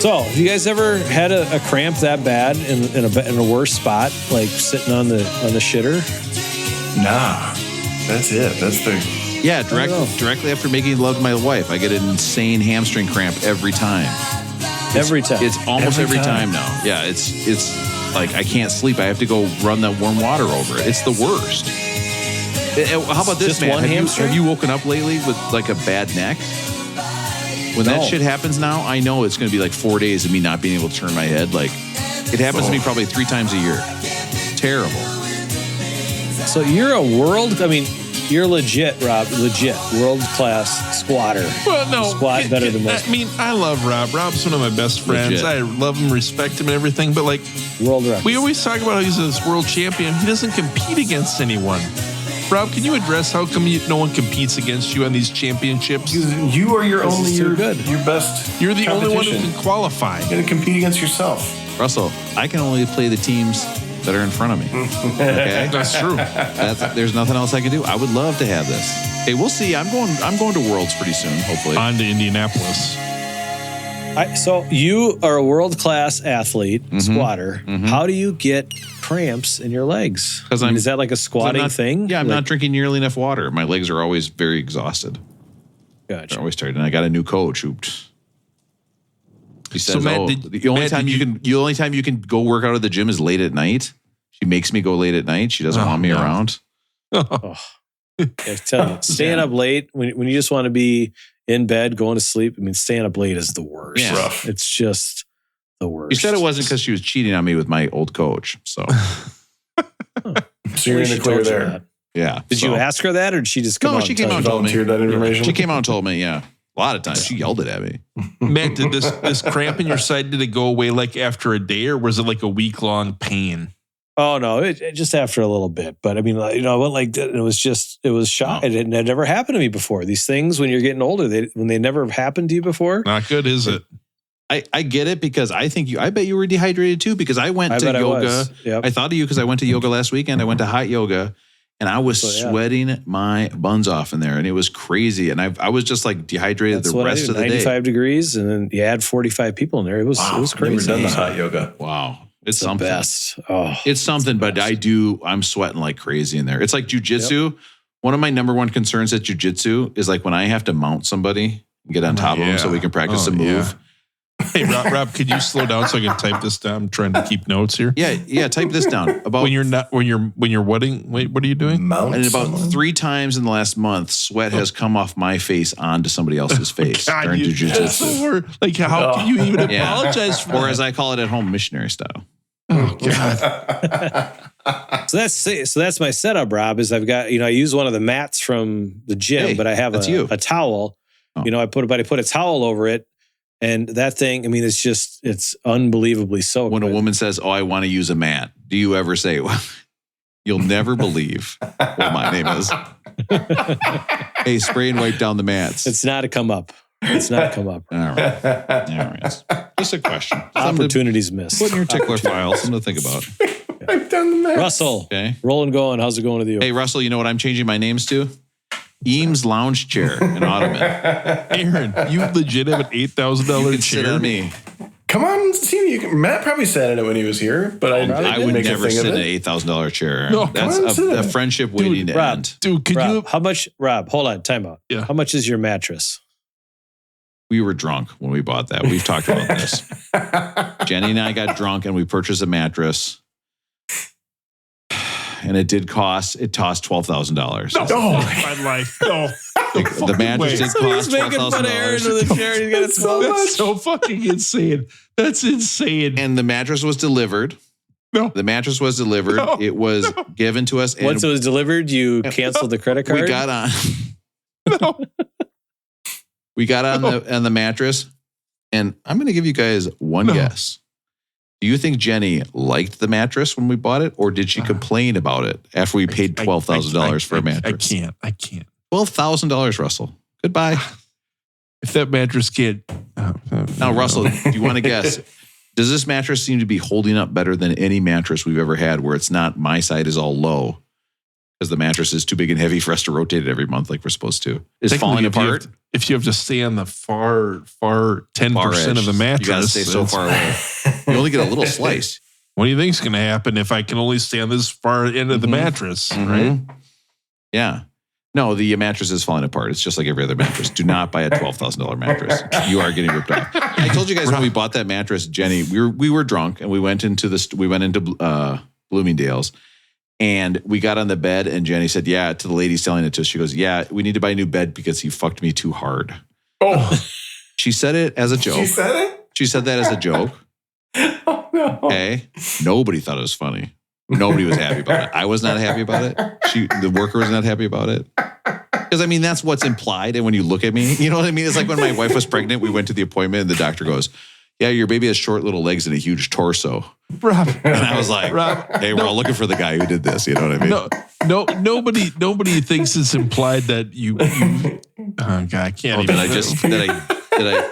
So, have you guys ever had a cramp that bad in a worse spot, like sitting on the shitter? Nah, that's it. That's the. Yeah, directly after making love to my wife, I get an insane hamstring cramp every time. Every time. It's almost every time now. Yeah, it's like I can't sleep. I have to go run that warm water over it. It's the worst. How about this, man? Have you woken up lately with like a bad neck? When that shit happens now, I know it's going to be like 4 days of me not being able to turn my head. Like, it happens to me probably 3 times a year. Terrible. So you're you're legit, Rob. Legit. World-class squatter. Well, no. Squat better than most. I mean, I love Rob. Rob's one of my best friends. Legit. I love him, respect him, and everything. But, like, world record. We always talk about how he's this world champion. He doesn't compete against anyone. Rob, can you address how come no one competes against you on these championships? You are your best. You're the only one who can qualify. You're going to compete against yourself. Russell, I can only play the teams that are in front of me. Okay, that's true. There's nothing else I can do. I would love to have this. Hey, we'll see. I'm going to Worlds pretty soon, hopefully. On to Indianapolis. So you are a world-class athlete, squatter. Mm-hmm. How do you get cramps in your legs? Is that like a squatting thing? Yeah, I'm not drinking nearly enough water. My legs are always very exhausted. Gotcha. They're always tired. And I got a new coach who he says, Matt, the only time you can go work out at the gym is late at night. She makes me go late at night. She doesn't want me around. I tell you, staying up late when you just want to be in bed, going to sleep. I mean, staying up late is the worst. Yeah. Rough. It's just the worst. She said it wasn't because she was cheating on me with my old coach. So, so you're in the clear there. Yeah. Did you ask her that, or did she just come out? No, she came out and told me. That information. She came out and told me. Yeah. A lot of times she yelled it at me. Matt, did this cramp in your side, did it go away like after a day, or was it like a week-long pain? Oh, no, it just after a little bit. But I mean, I went like that. It was shock. It had never happened to me before. These things, when you're getting older, when they never happened to you before. Not good, is it? I get it because I bet you were dehydrated too because I went to yoga. Yep. I thought of you because I went to yoga last weekend. I went to hot yoga And I was sweating my buns off in there, and it was crazy. And I was just like dehydrated the rest of the day. 95 degrees, and then you add 45 people in there. It was crazy. Never done the hot yoga. Wow. It's the something. Best. Oh, it's something, but I'm sweating like crazy in there. It's like jujitsu. Yep. One of my number one concerns at jujitsu is like when I have to mount somebody and get on top of them so we can practice a move. Hey, Rob, could you slow down so I can type this down? I'm trying to keep notes here. Yeah. Type this down. About when you're wedding. Wait, what are you doing? And about 3 times in the last month, sweat has come off my face onto somebody else's face during jujitsu. Like, how can you even apologize for that? Or as I call it at home, missionary style. Oh God. So that's my setup, Rob. Is I've got I use one of the mats from the gym, but I have a towel. Oh. I put a towel over it. And that thing, I mean, it's unbelievably soaked. When a woman says, "Oh, I want to use a mat," do you ever say, "Well, you'll never believe what my name is"? Hey, spray and wipe down the mats. It's not a come up. All right. Just a question. Opportunities missed. Put in your tickler file. Something to think about. Wipe down the mats. Russell. Okay. Rolling going. How's it going with you? Hey, Russell, you know what I'm changing my names to? Eames lounge chair and ottoman. Aaron, you legit have an $8,000 chair. Sit on me. Come on, see, Matt probably sat in it when he was here, but I would never sit in an $8,000 chair. No, that's a friendship waiting to end. Dude, could you? How much? Rob, hold on, time out. Yeah. How much is your mattress? We were drunk when we bought that. We've talked about this. Jenny and I got drunk and we purchased a mattress. And it tossed $12,000. No, my life. No. The mattress did cost $12,000. That's so fucking insane. That's insane. And the mattress was delivered. No. The mattress was delivered. No. It was given to us. Once it was delivered, you canceled the credit card? We got on. No. We got on the mattress. And I'm going to give you guys one guess. Do you think Jenny liked the mattress when we bought it, or did she complain about it after we paid $12,000 for a mattress? I can't. $12,000, Russell. Goodbye. If that mattress can't. Now, Russell, do you want to guess? Does this mattress seem to be holding up better than any mattress we've ever had where it's not my side is all low because the mattress is too big and heavy for us to rotate it every month like we're supposed to? Is falling apart? If you have to stay on the far 10% of the mattress. You got to stay so far away. You only get a little slice. What do you think is going to happen if I can only stay on this far end of the mattress, right? Yeah. No, the mattress is falling apart. It's just like every other mattress. Do not buy a $12,000 mattress. You are getting ripped off. I told you guys when we bought that mattress, Jenny, we were drunk and we went into Bloomingdale's and we got on the bed and Jenny said, "Yeah," to the lady selling it to us. She goes, "Yeah, we need to buy a new bed because he fucked me too hard." Oh, she said it as a joke. She said it? She said that as a joke. Oh, no. Okay. Nobody thought it was funny. Nobody was happy about it. I was not happy about it. The worker was not happy about it. Because, I mean, that's what's implied. And when you look at me, you know what I mean? It's like when my wife was pregnant, we went to the appointment and the doctor goes, "Yeah, your baby has short little legs and a huge torso." Rob. And I was like, "Hey, we're all looking for the guy who did this." You know what I mean? Nobody thinks it's implied that you oh God, I can't even.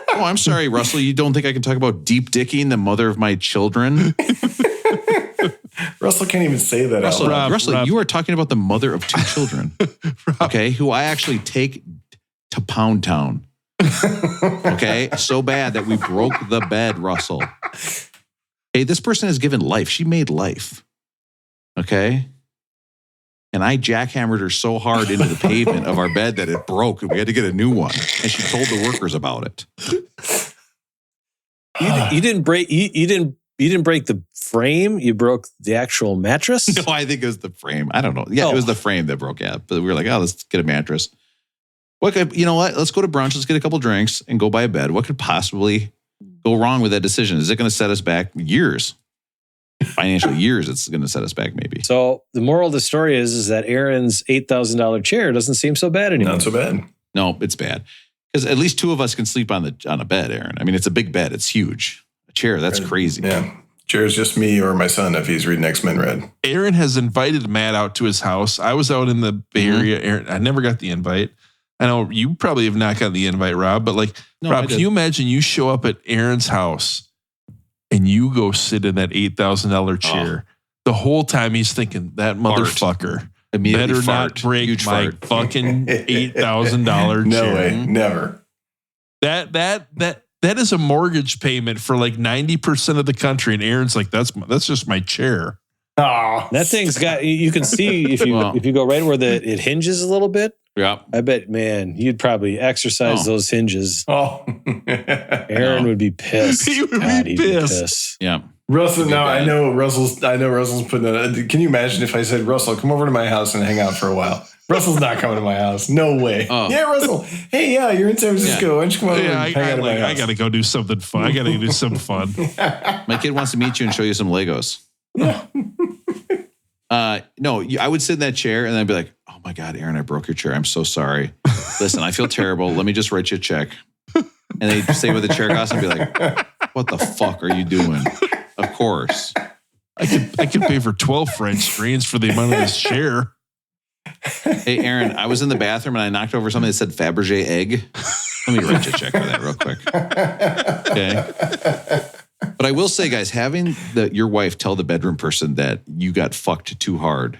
Oh, I'm sorry, Russell. You don't think I can talk about deep dicking the mother of my children? Russell can't even say that. Russell, you are talking about the mother of 2 children, okay, who I actually take to Pound Town. Okay, so bad that we broke the bed, Russell. Hey, this person has given life. She made life. Okay. And I jackhammered her so hard into the pavement of our bed that it broke and we had to get a new one. And she told the workers about it. You didn't break the frame. You broke the actual mattress. No, I think it was the frame. I don't know. Yeah, It was the frame that broke out. But we were like, "Oh, let's get a mattress. You know what? Let's go to brunch. Let's get a couple drinks and go buy a bed. What could possibly go wrong with that decision? Is it going to set us back years? Financial years, it's going to set us back maybe." So the moral of the story is that Aaron's $8,000 chair doesn't seem so bad anymore. Not so bad. No, it's bad. Because at least 2 of us can sleep on a bed, Aaron. I mean, it's a big bed. It's huge. A chair, that's crazy. Yeah. Chair's just me or my son if he's reading X-Men Red. Aaron has invited Matt out to his house. I was out in the Bay Area. Aaron, I never got the invite. I know you probably have not gotten the invite, Rob, but Rob, can you imagine you show up at Aaron's house and you go sit in that $8,000 chair? The whole time he's thinking, that motherfucker. Immediately better fart. not break Huge my fart. fucking $8,000 No chair. way. Never. That is a mortgage payment for like 90% of the country. And Aaron's like, that's just my chair. Oh, That thing's got, you can see if you go right where it hinges a little bit. Yeah. I bet, man, you'd probably exercise those hinges. Oh. Aaron would be pissed. He would be God, he'd pissed. Yeah. Russell, now bad. I know Russell's putting that. Can you imagine if I said, Russell, come over to my house and hang out for a while? Russell's not coming to my house. No way. Oh. Yeah, Russell. Hey, yeah, you're in San Francisco. Why don't you come over and hang out at my house? I got to go do something fun. I got to do something fun. My kid wants to meet you and show you some Legos. No, I would sit in that chair and I'd be like, oh my God, Aaron, I broke your chair. I'm so sorry. Listen, I feel terrible. Let me just write you a check. And they'd stay with the chair cost and be like, what the fuck are you doing? Of course. I could pay for 12 French drains for the amount of this chair. Hey, Aaron, I was in the bathroom and I knocked over something that said Fabergé egg. Let me write you a check for that real quick. Okay. But I will say, guys, having your wife tell the bedroom person that you got fucked too hard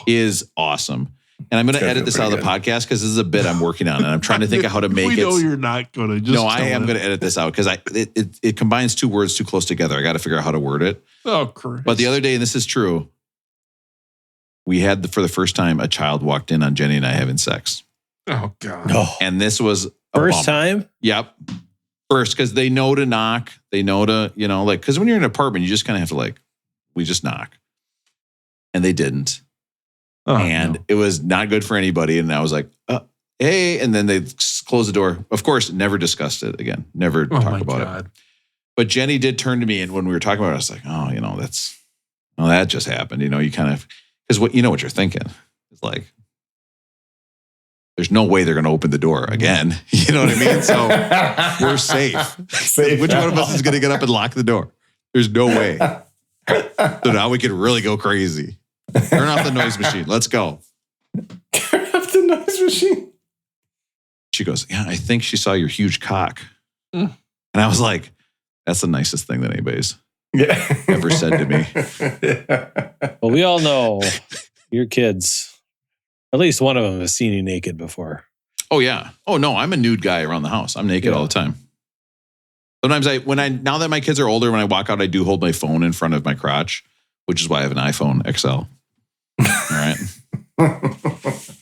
is awesome. And I'm going to edit this out of the podcast because this is a bit I'm working on, and I'm trying to think of how to make it. We know you're not going to. No, I am going to edit this out because it combines two words too close together. I got to figure out how to word it. Oh, Christ. But the other day, and this is true, we had for the first time a child walked in on Jenny and I having sex. Oh, God. Oh. And this was a First bummer. time? Yep. First, because they know to knock. They know to, because when you're in an apartment, you just kind of have to we just knock. And they didn't. Oh, And it was not good for anybody. And I was like, hey. And then they closed the door. Of course, never discussed it again. Never talk about it. But Jenny did turn to me. And when we were talking about it, I was like, that just happened. You kind of, because what what you're thinking. It's like, there's no way they're going to open the door again. You know what I mean? So we're safe. Which one of us is going to get up and lock the door? There's no way. So now we can really go crazy. Turn off the noise machine. Let's go. Turn off the noise machine. She goes, yeah, I think she saw your huge cock. And I was like, that's the nicest thing that anybody's ever said to me. Well, we all know your kids. At least one of them has seen you naked before. Oh, yeah. Oh, no, I'm a nude guy around the house. I'm naked all the time. Sometimes now that my kids are older, when I walk out, I do hold my phone in front of my crotch, which is why I have an iPhone XL. All right.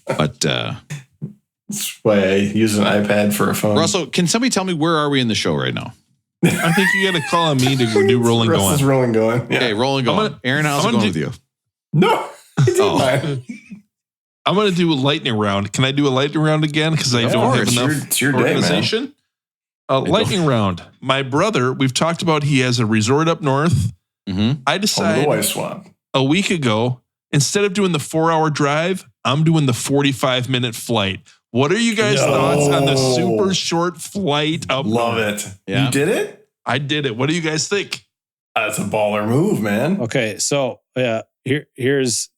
But that's why I use an iPad for a phone. Russell, can somebody tell me where are we in the show right now? I think you got to call on me to do rolling going. Russell's rolling going. Yeah. Okay, rolling going. Aaron, how's it going with you? No. I'm going to do a lightning round. Can I do a lightning round again? Because I don't have enough it's your organization. Day, man. Lightning round. My brother, we've talked about, he has a resort up north. Mm-hmm. I decided a week ago, instead of doing the 4-hour drive, I'm doing the 45-minute flight. What are you guys' thoughts on the super short flight up Love north? it. Yeah. You did it? I did it. What do you guys think? That's a baller move, man. Okay, so this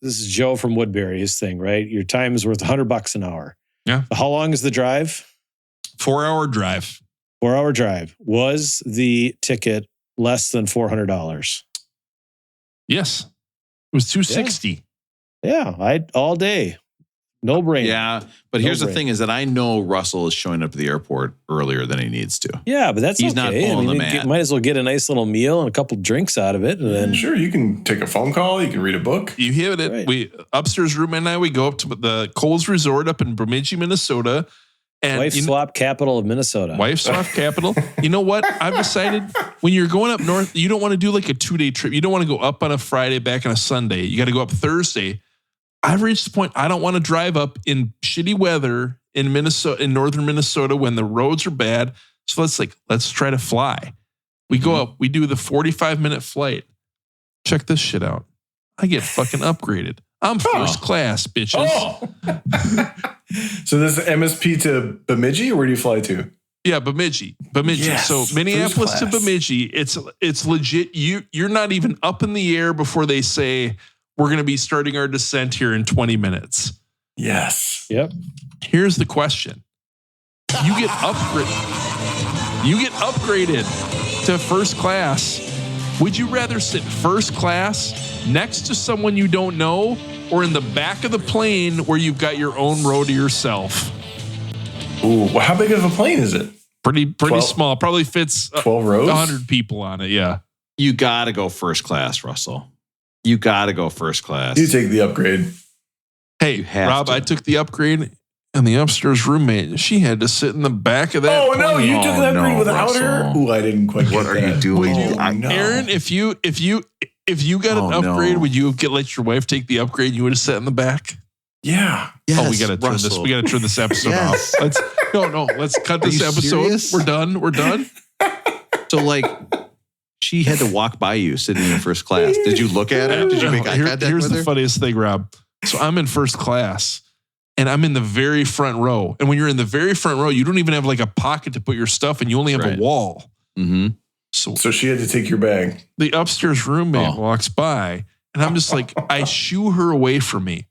is Joe from Woodbury, his thing, right? Your time is worth $100 an hour. Yeah. How long is the drive? 4-hour drive. 4-hour drive. Was the ticket less than $400? Yes. It was $260. Yeah, all day. No brainer. Yeah, but here's the thing is that I know Russell is showing up at the airport earlier than he needs to. Yeah, but that's He's okay. not pulling the mat. Might as well get a nice little meal and a couple drinks out of it. And then Sure, you can take a phone call. You can read a book. You hit it. Right. We upstairs roommate and I, we go up to the Coles Resort up in Bemidji, Minnesota. And wife swap capital of Minnesota. Wife swap capital. You know what? I've decided when you're going up north, you don't want to do like a 2-day trip. You don't want to go up on a Friday, back on a Sunday. You got to go up Thursday. I've reached the point I don't want to drive up in shitty weather in Minnesota, in northern Minnesota, when the roads are bad. So let's try to fly. We go up, we do the 45-minute flight. Check this shit out. I get fucking upgraded. I'm first class, bitches. So this is MSP to Bemidji, or where do you fly to? Yeah, Bemidji. Yes, so Minneapolis to first class. Bemidji, it's legit. You're not even up in the air before they say we're going to be starting our descent here in 20 minutes. Yes. Yep. Here's the question. You get upgraded to first class. Would you rather sit first class next to someone you don't know or in the back of the plane where you've got your own row to yourself? Ooh, well, how big of a plane is it? Pretty 12 small. Probably fits 12 rows? 100 people on it. Yeah. You got to go first class, Russell. You got to go first class. You take the upgrade. Hey, Rob, I took the upgrade, and the upstairs roommate, she had to sit in the back of that. Oh, no, plane. you took the upgrade without her? Ooh, I didn't quite get What that. are you doing? No. Aaron, if you got an upgrade, would you have let your wife take the upgrade and you would have sat in the back? Yeah. Yes, Oh, we got to turn this. We got to turn this episode Yes. off. Let's cut this you episode. serious? We're done. So, like, she had to walk by you sitting in first class. Did you look at her? Did you make eye contact Here's with the her? funniest thing, Rob. So I'm in first class, and I'm in the very front row. And when you're in the very front row, you don't even have like a pocket to put your stuff in. You only have Right. a wall. Mm-hmm. So she had to take your bag. The upstairs roommate walks by, and I'm just like, I shoo her away from me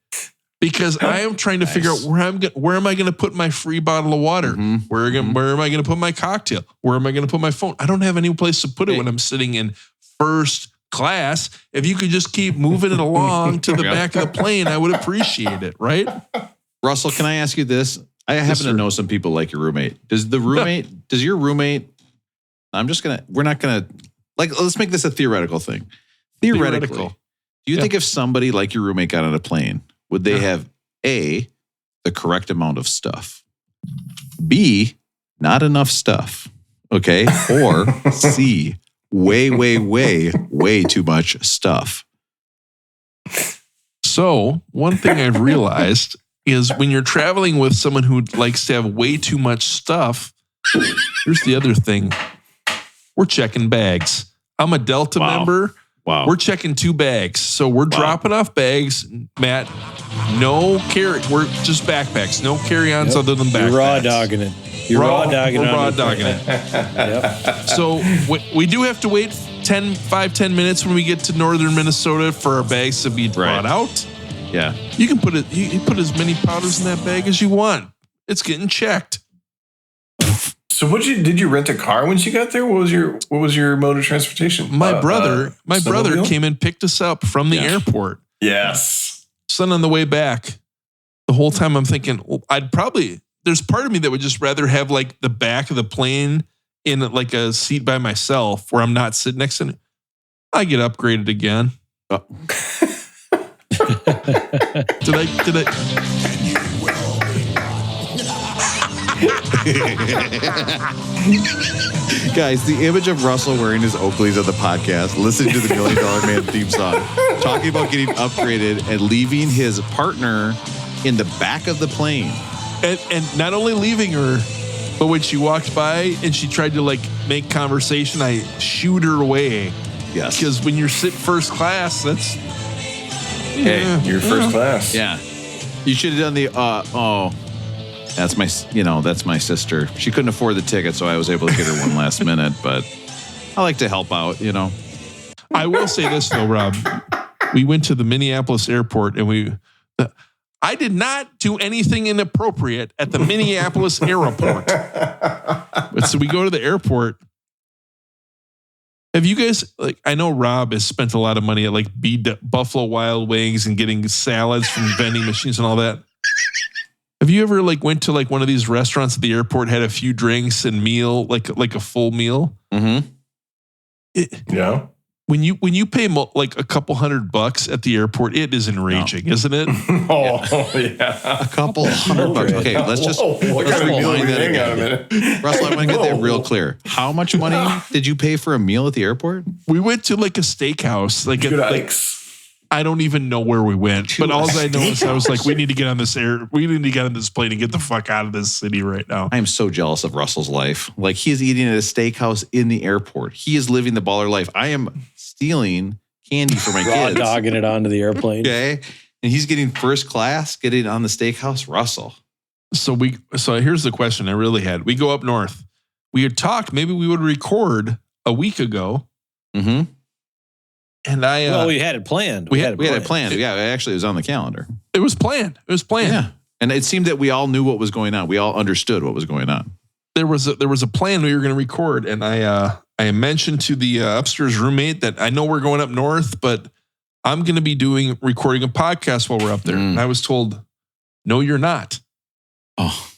because I am trying to figure out where am I going to put my free bottle of water? Mm-hmm. Where am I going to put my cocktail? Where am I going to put my phone? I don't have any place to put it when I'm sitting in first class. If you could just keep moving it along to the back of the plane, I would appreciate it, right? Russell, can I ask you this? I happen to know some people like your roommate. Does your roommate, we're not going to, like, let's make this a theoretical thing. Theoretically, do you think if somebody like your roommate got on a plane, would they have A, the correct amount of stuff, B, not enough stuff, okay, or C, way too much stuff? So one thing I've realized is when you're traveling with someone who likes to have way too much stuff, here's the other thing. We're checking bags. I'm a Delta member. Wow. We're checking 2 bags. So we're dropping off bags, Matt. No carry. We're just backpacks. No carry-ons other than backpacks. You're raw dogging it. You're raw dogging it. We're raw dogging it. Yep. So we do have to wait 5-10 minutes when we get to northern Minnesota for our bags to be brought out. Yeah. You can put it. You put as many powders in that bag as you want. It's getting checked. So did you rent a car when she got there? What was your mode of transportation? My brother snowmobile? came and picked us up from the airport. Yes. So on the way back, the whole time I'm thinking, well, there's part of me that would just rather have like the back of the plane in like a seat by myself where I'm not sitting next to it. I get upgraded again. Did I? Guys, the image of Russell wearing his Oakleys on the podcast, listening to the $1 Million Man theme song, talking about getting upgraded and leaving his partner in the back of the plane. And not only leaving her, but when she walked by and she tried to like make conversation, I shooed her away. Yes. Because when you're sitting first class, that's You're first class. Yeah. You should have done the, that's my sister. She couldn't afford the ticket, so I was able to get her one last minute, but I like to help out, I will say this though, Rob. We went to the Minneapolis airport and I did not do anything inappropriate at the Minneapolis airport. But so we go to the airport. Have you guys, I know Rob has spent a lot of money at Buffalo Wild Wings and getting salads from vending machines and all that. Have you ever went to one of these restaurants at the airport, had a few drinks and meal, like a full meal? Mm-hmm. Yeah. When you pay a couple $100 at the airport, it is enraging, isn't it? Yeah. A couple $100. Okay, let's rewind that again. Russell, I want to get that real clear. How much money did you pay for a meal at the airport? We went to a steakhouse. I don't even know where we went, but all I know is I was like, we need to get on this plane and get the fuck out of this city right now. I am so jealous of Russell's life. He is eating at a steakhouse in the airport. He is living the baller life. I am stealing candy for my kids. Raw dogging it onto the airplane. Okay. And he's getting first class, getting on the steakhouse. Russell. So here's the question I really had. We go up north. We had talked, maybe we would record a week ago. Mm-hmm. And we had it planned. We had it planned. Yeah, actually, it was on the calendar. It was planned. Yeah. And it seemed that we all knew what was going on. We all understood what was going on. There was a plan we were going to record, and I mentioned to the upstairs roommate that I know we're going up north, but I'm going to be recording a podcast while we're up there. And I was told, no, you're not. Oh.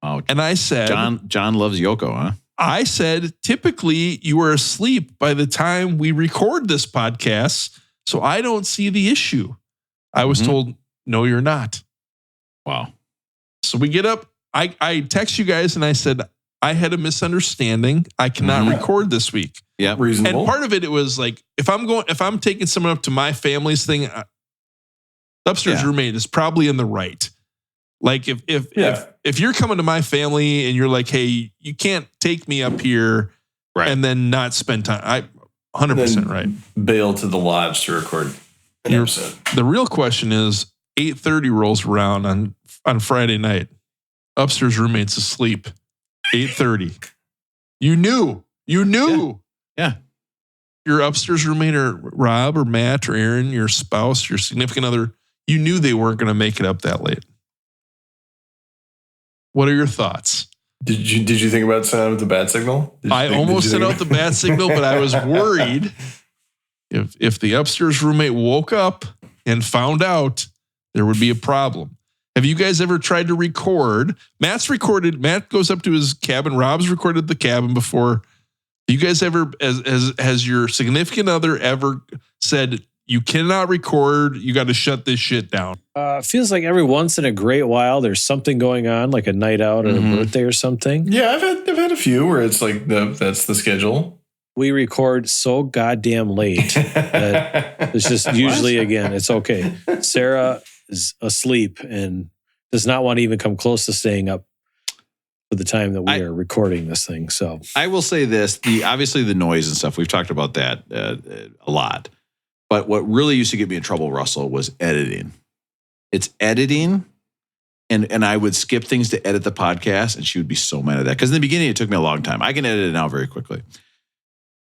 And I said, John loves Yoko, huh? I said, typically you are asleep by the time we record this podcast, so I don't see the issue. I was told, no, you're not. Wow. So we get up. I text you guys and I said, I had a misunderstanding. I cannot record this week. Yeah, reasonable. And part of it was like, if I'm taking someone up to my family's thing, the upstairs roommate is probably in the right. Like if you're coming to my family and you're like, hey, you can't take me up here and then not spend time. 100% right. Bail to the lodge to record an episode. The real question is 8:30 rolls around on Friday night. Upstairs roommate's asleep. 8:30. You knew. Yeah. Your upstairs roommate or Rob or Matt or Aaron, your spouse, your significant other, you knew they weren't going to make it up that late. What are your thoughts? Did you think about sending out the bat signal? I almost sent out the bat signal, but I was worried if the upstairs roommate woke up and found out, there would be a problem. Have you guys ever tried to record? Matt's recorded. Matt goes up to his cabin. Rob's recorded the cabin before. You guys ever, has your significant other ever said, you cannot record, you got to shut this shit down? Feels like every once in a great while there's something going on, like a night out or a birthday or something. Yeah, I've had a few where it's like that's the schedule. We record so goddamn late that it's just usually, again, it's okay. Sarah is asleep and does not want to even come close to staying up for the time that we are recording this thing. So I will say this, obviously the noise and stuff, we've talked about that a lot. But what really used to get me in trouble, Russell, was editing. It's editing, and I would skip things to edit the podcast, and she would be so mad at that. Because in the beginning, it took me a long time. I can edit it now very quickly.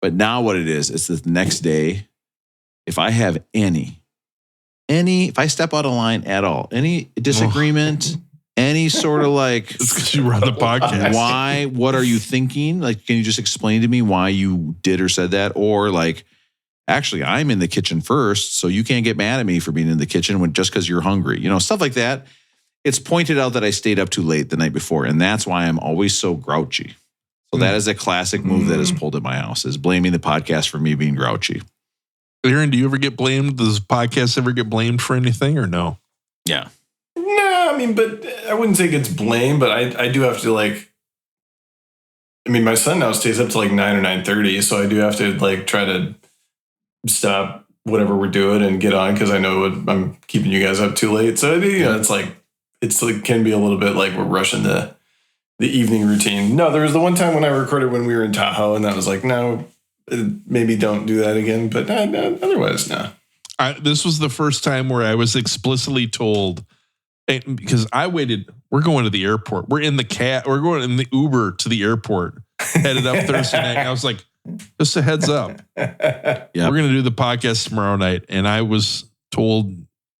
But now what it is, it's the next day. If I have if I step out of line at all, any disagreement, any sort of like... It's because you run the podcast. Why? What are you thinking? Like, can you just explain to me why you did or said that? Or like... Actually, I'm in the kitchen first, so you can't get mad at me for being in the kitchen just because you're hungry. You know, stuff like that. It's pointed out that I stayed up too late the night before, and that's why I'm always so grouchy. So that is a classic move that is pulled at my house, is blaming the podcast for me being grouchy. Aaron, do you ever get blamed? Does the podcast ever get blamed for anything or no? Yeah. No, I mean, but I wouldn't say it gets blamed, but I do have to like... I mean, my son now stays up to like 9 or 9:30, so I do have to like try to stop whatever we're doing and get on because I know I'm keeping you guys up too late. So it's like can be a little bit like we're rushing the evening routine. No, there was the one time when I recorded when we were in Tahoe, and that was like, no, maybe don't do that again. But otherwise, no. This was the first time where I was explicitly told, because I waited. We're going to the airport. We're in the We're going in the Uber to the airport, headed up Thursday night. And I was like, just a heads up. We're going to do the podcast tomorrow night. And I was told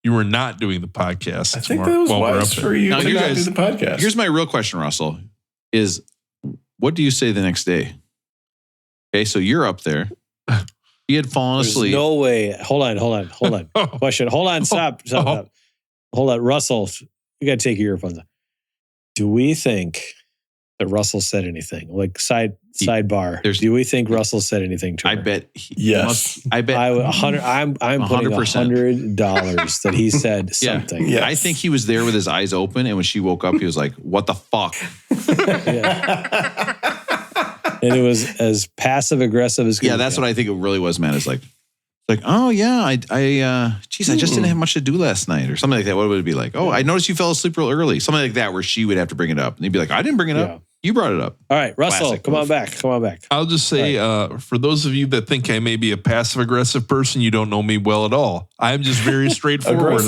you were not doing the podcast. I think that was wise for you to not do the podcast. Here's my real question, Russell, is what do you say the next day? Okay, so you're up there. He had fallen asleep. No way. Hold on. Question. Hold on. Stop. Hold on. Russell, you got to take your earphones off. Do we think that Russell said anything? Like sidebar. Do we think Russell said anything to her? I bet. Yes. I bet. I'm putting $100 that he said something. Yes. I think he was there with his eyes open, and when she woke up, he was like, "What the fuck?" And it was as passive aggressive as. Yeah, that's what I think it really was, man. It's like, oh yeah, I just didn't have much to do last night, or something like that. What would it be like? Oh, I noticed you fell asleep real early, something like that, where she would have to bring it up, and he'd be like, I didn't bring it up. You brought it up. All right, Russell, come on back. I'll just say, for those of you that think I may be a passive aggressive person, you don't know me well at all. I'm just very straightforward.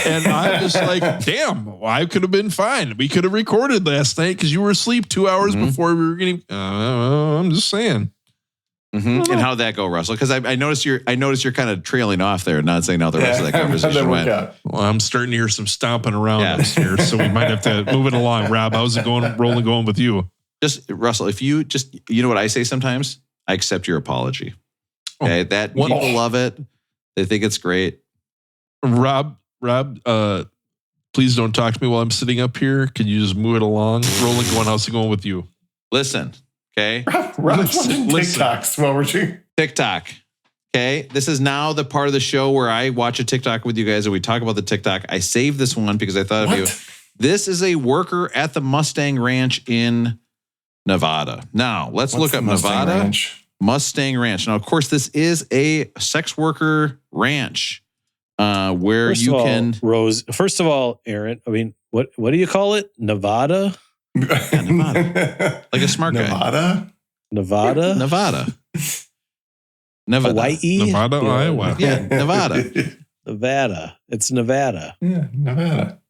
And I'm just like, damn, I could have been fine. We could have recorded last night because you were asleep 2 hours before we were getting. I'm just saying. And how'd that go, Russell? Because I noticed you're kind of trailing off there, not saying how the rest of that conversation went. Well, I'm starting to hear some stomping around upstairs, so we might have to move it along. Rob, how's it going with you? Just Russell, if you know what I say sometimes? I accept your apology. Okay, people love it. They think it's great. Rob, please don't talk to me while I'm sitting up here. Can you just move it along? Rolling, going, how's it going with you? Listen, okay? Rob's watching TikToks while we're doing TikTok. Okay. This is now the part of the show where I watch a TikTok with you guys and we talk about the TikTok. I saved this one because I thought of you. This is a worker at the Mustang Ranch in Nevada. Now, let's look up Nevada. Ranch? Mustang Ranch. Now, of course, this is a sex worker ranch where First you of all, can. Rose. First of all, Aaron, I mean, what do you call it? Nevada? Yeah, Nevada. Like a smart guy. Nevada? Nevada. Hawaii? Nevada, Iowa. Yeah, Nevada. Nevada. It's Nevada. Yeah, Nevada.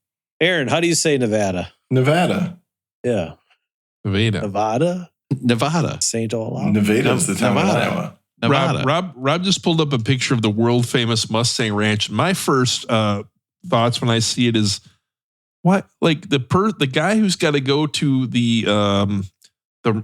Aaron, how do you say Nevada? Nevada. Yeah. Nevada. Nevada. St. Olaf. Nevada's the town in Iowa. Nevada. Rob just pulled up a picture of the world famous Mustang Ranch. My first thoughts when I see it is, what, like the guy who's got to go to the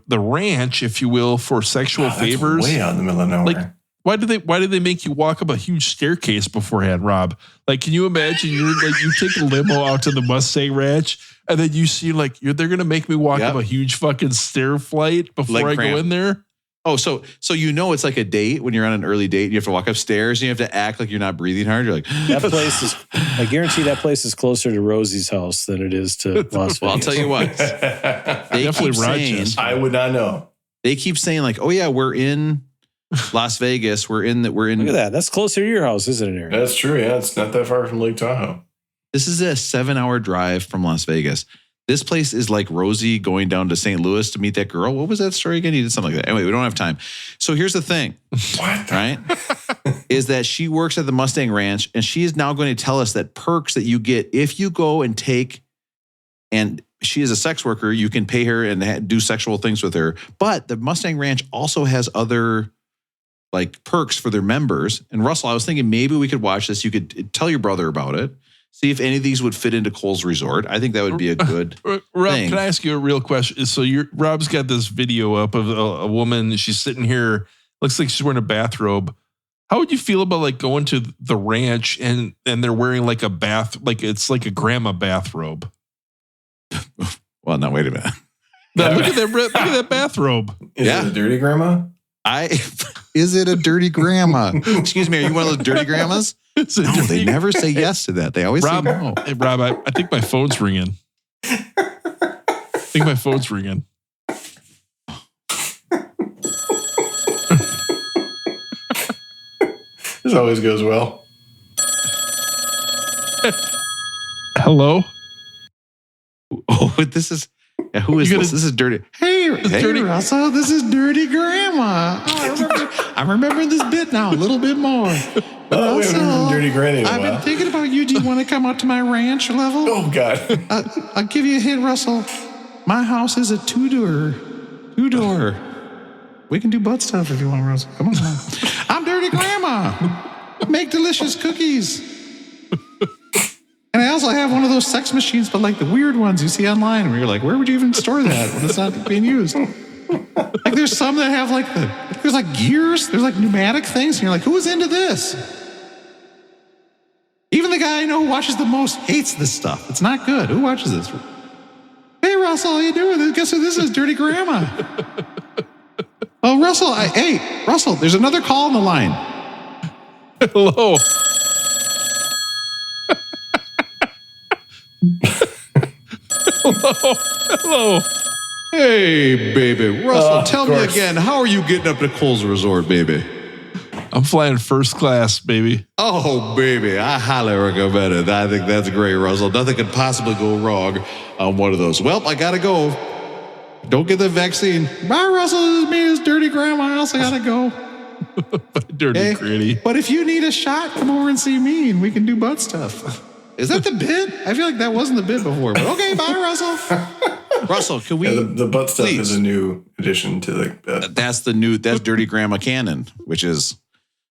ranch, if you will, for sexual favors. Way out in the middle of nowhere. Like, why did they make you walk up a huge staircase beforehand, Rob? Like, can you imagine you take a limo out to the Mustang Ranch and then you see they're gonna make me walk up a huge fucking stair flight before I go in there? Oh, so it's like a date when you're on an early date and you have to walk upstairs and you have to act like you're not breathing hard. You're like, that place is, I guarantee that place is closer to Rosie's house than it is to Las Vegas. well, I'll tell you what. They Definitely keep saying, Rochester. I would not know. They keep saying like, oh yeah, we're in Las Vegas. We're in. Look at that. That's closer to your house, isn't it, Aaron? That's true. Yeah, it's not that far from Lake Tahoe. This is a 7-hour drive from Las Vegas. This place is like Rosie going down to St. Louis to meet that girl. What was that story again? He did something like that. Anyway, we don't have time. So here's the thing. What? Right? Is that she works at the Mustang Ranch and she is now going to tell us that perks that you get if you go and take, and she is a sex worker, you can pay her and do sexual things with her. But the Mustang Ranch also has other like perks for their members. And Russell, I was thinking maybe we could watch this. You could tell your brother about it. See if any of these would fit into Cole's Resort. I think that would be a good Rob, thing. can I ask you a real question? So Rob's got this video up of a woman. She's sitting here. Looks like she's wearing a bathrobe. How would you feel about like going to the ranch and they're wearing like a bath, like it's like a grandma bathrobe? Well, now wait a minute. Now, look at that bathrobe. Is it a dirty grandma? Is it a dirty grandma? Excuse me, are you one of those dirty grandmas? No, they never say yes to that. They always say no. Hey, Rob, I think my phone's ringing. This always goes well. Hello? Oh, this is... Yeah, who is this? This is dirty. Hey, dirty. Russell, this is dirty grandma. Oh, I'm remembering this bit now a little bit more. Oh, we haven't heard from Dirty Granny in a I've while. been thinking about you. Do you want to come out to my ranch level? Oh, God. I'll give you a hint, Russell. My house is a two-door. We can do butt stuff if you want, Russell. Come on. I'm Dirty Grandma. Make delicious cookies. And I also have one of those sex machines, but like the weird ones you see online where you're like, where would you even store that when it's not being used? Like there's some that have like there's like gears, there's like pneumatic things. And you're like, who's into this? Even the guy I know who watches the most hates this stuff. It's not good. Who watches this? Hey, Russell, how you doing? Guess who this is? Dirty Grandma. Oh, Russell, Russell, there's another call on the line. Hello. Hello. Hey, baby. Russell, tell me course. again, how are you getting up to Cole's Resort, baby? I'm flying first class, baby. Oh, baby, I highly recommend it. I think that's great, Russell. Nothing could possibly go wrong on one of those. Well, I gotta go. Don't get the vaccine. Bye, Russell. This is me, this dirty grandma. I also gotta go. Dirty gritty. But if you need a shot, come over and see me and we can do butt stuff. Is that the bid? I feel like that wasn't the bid before. But okay, bye, Russell. Russell, can we... Yeah, the butt stuff please. is a new addition to the... That's Dirty Grandma Canon, which is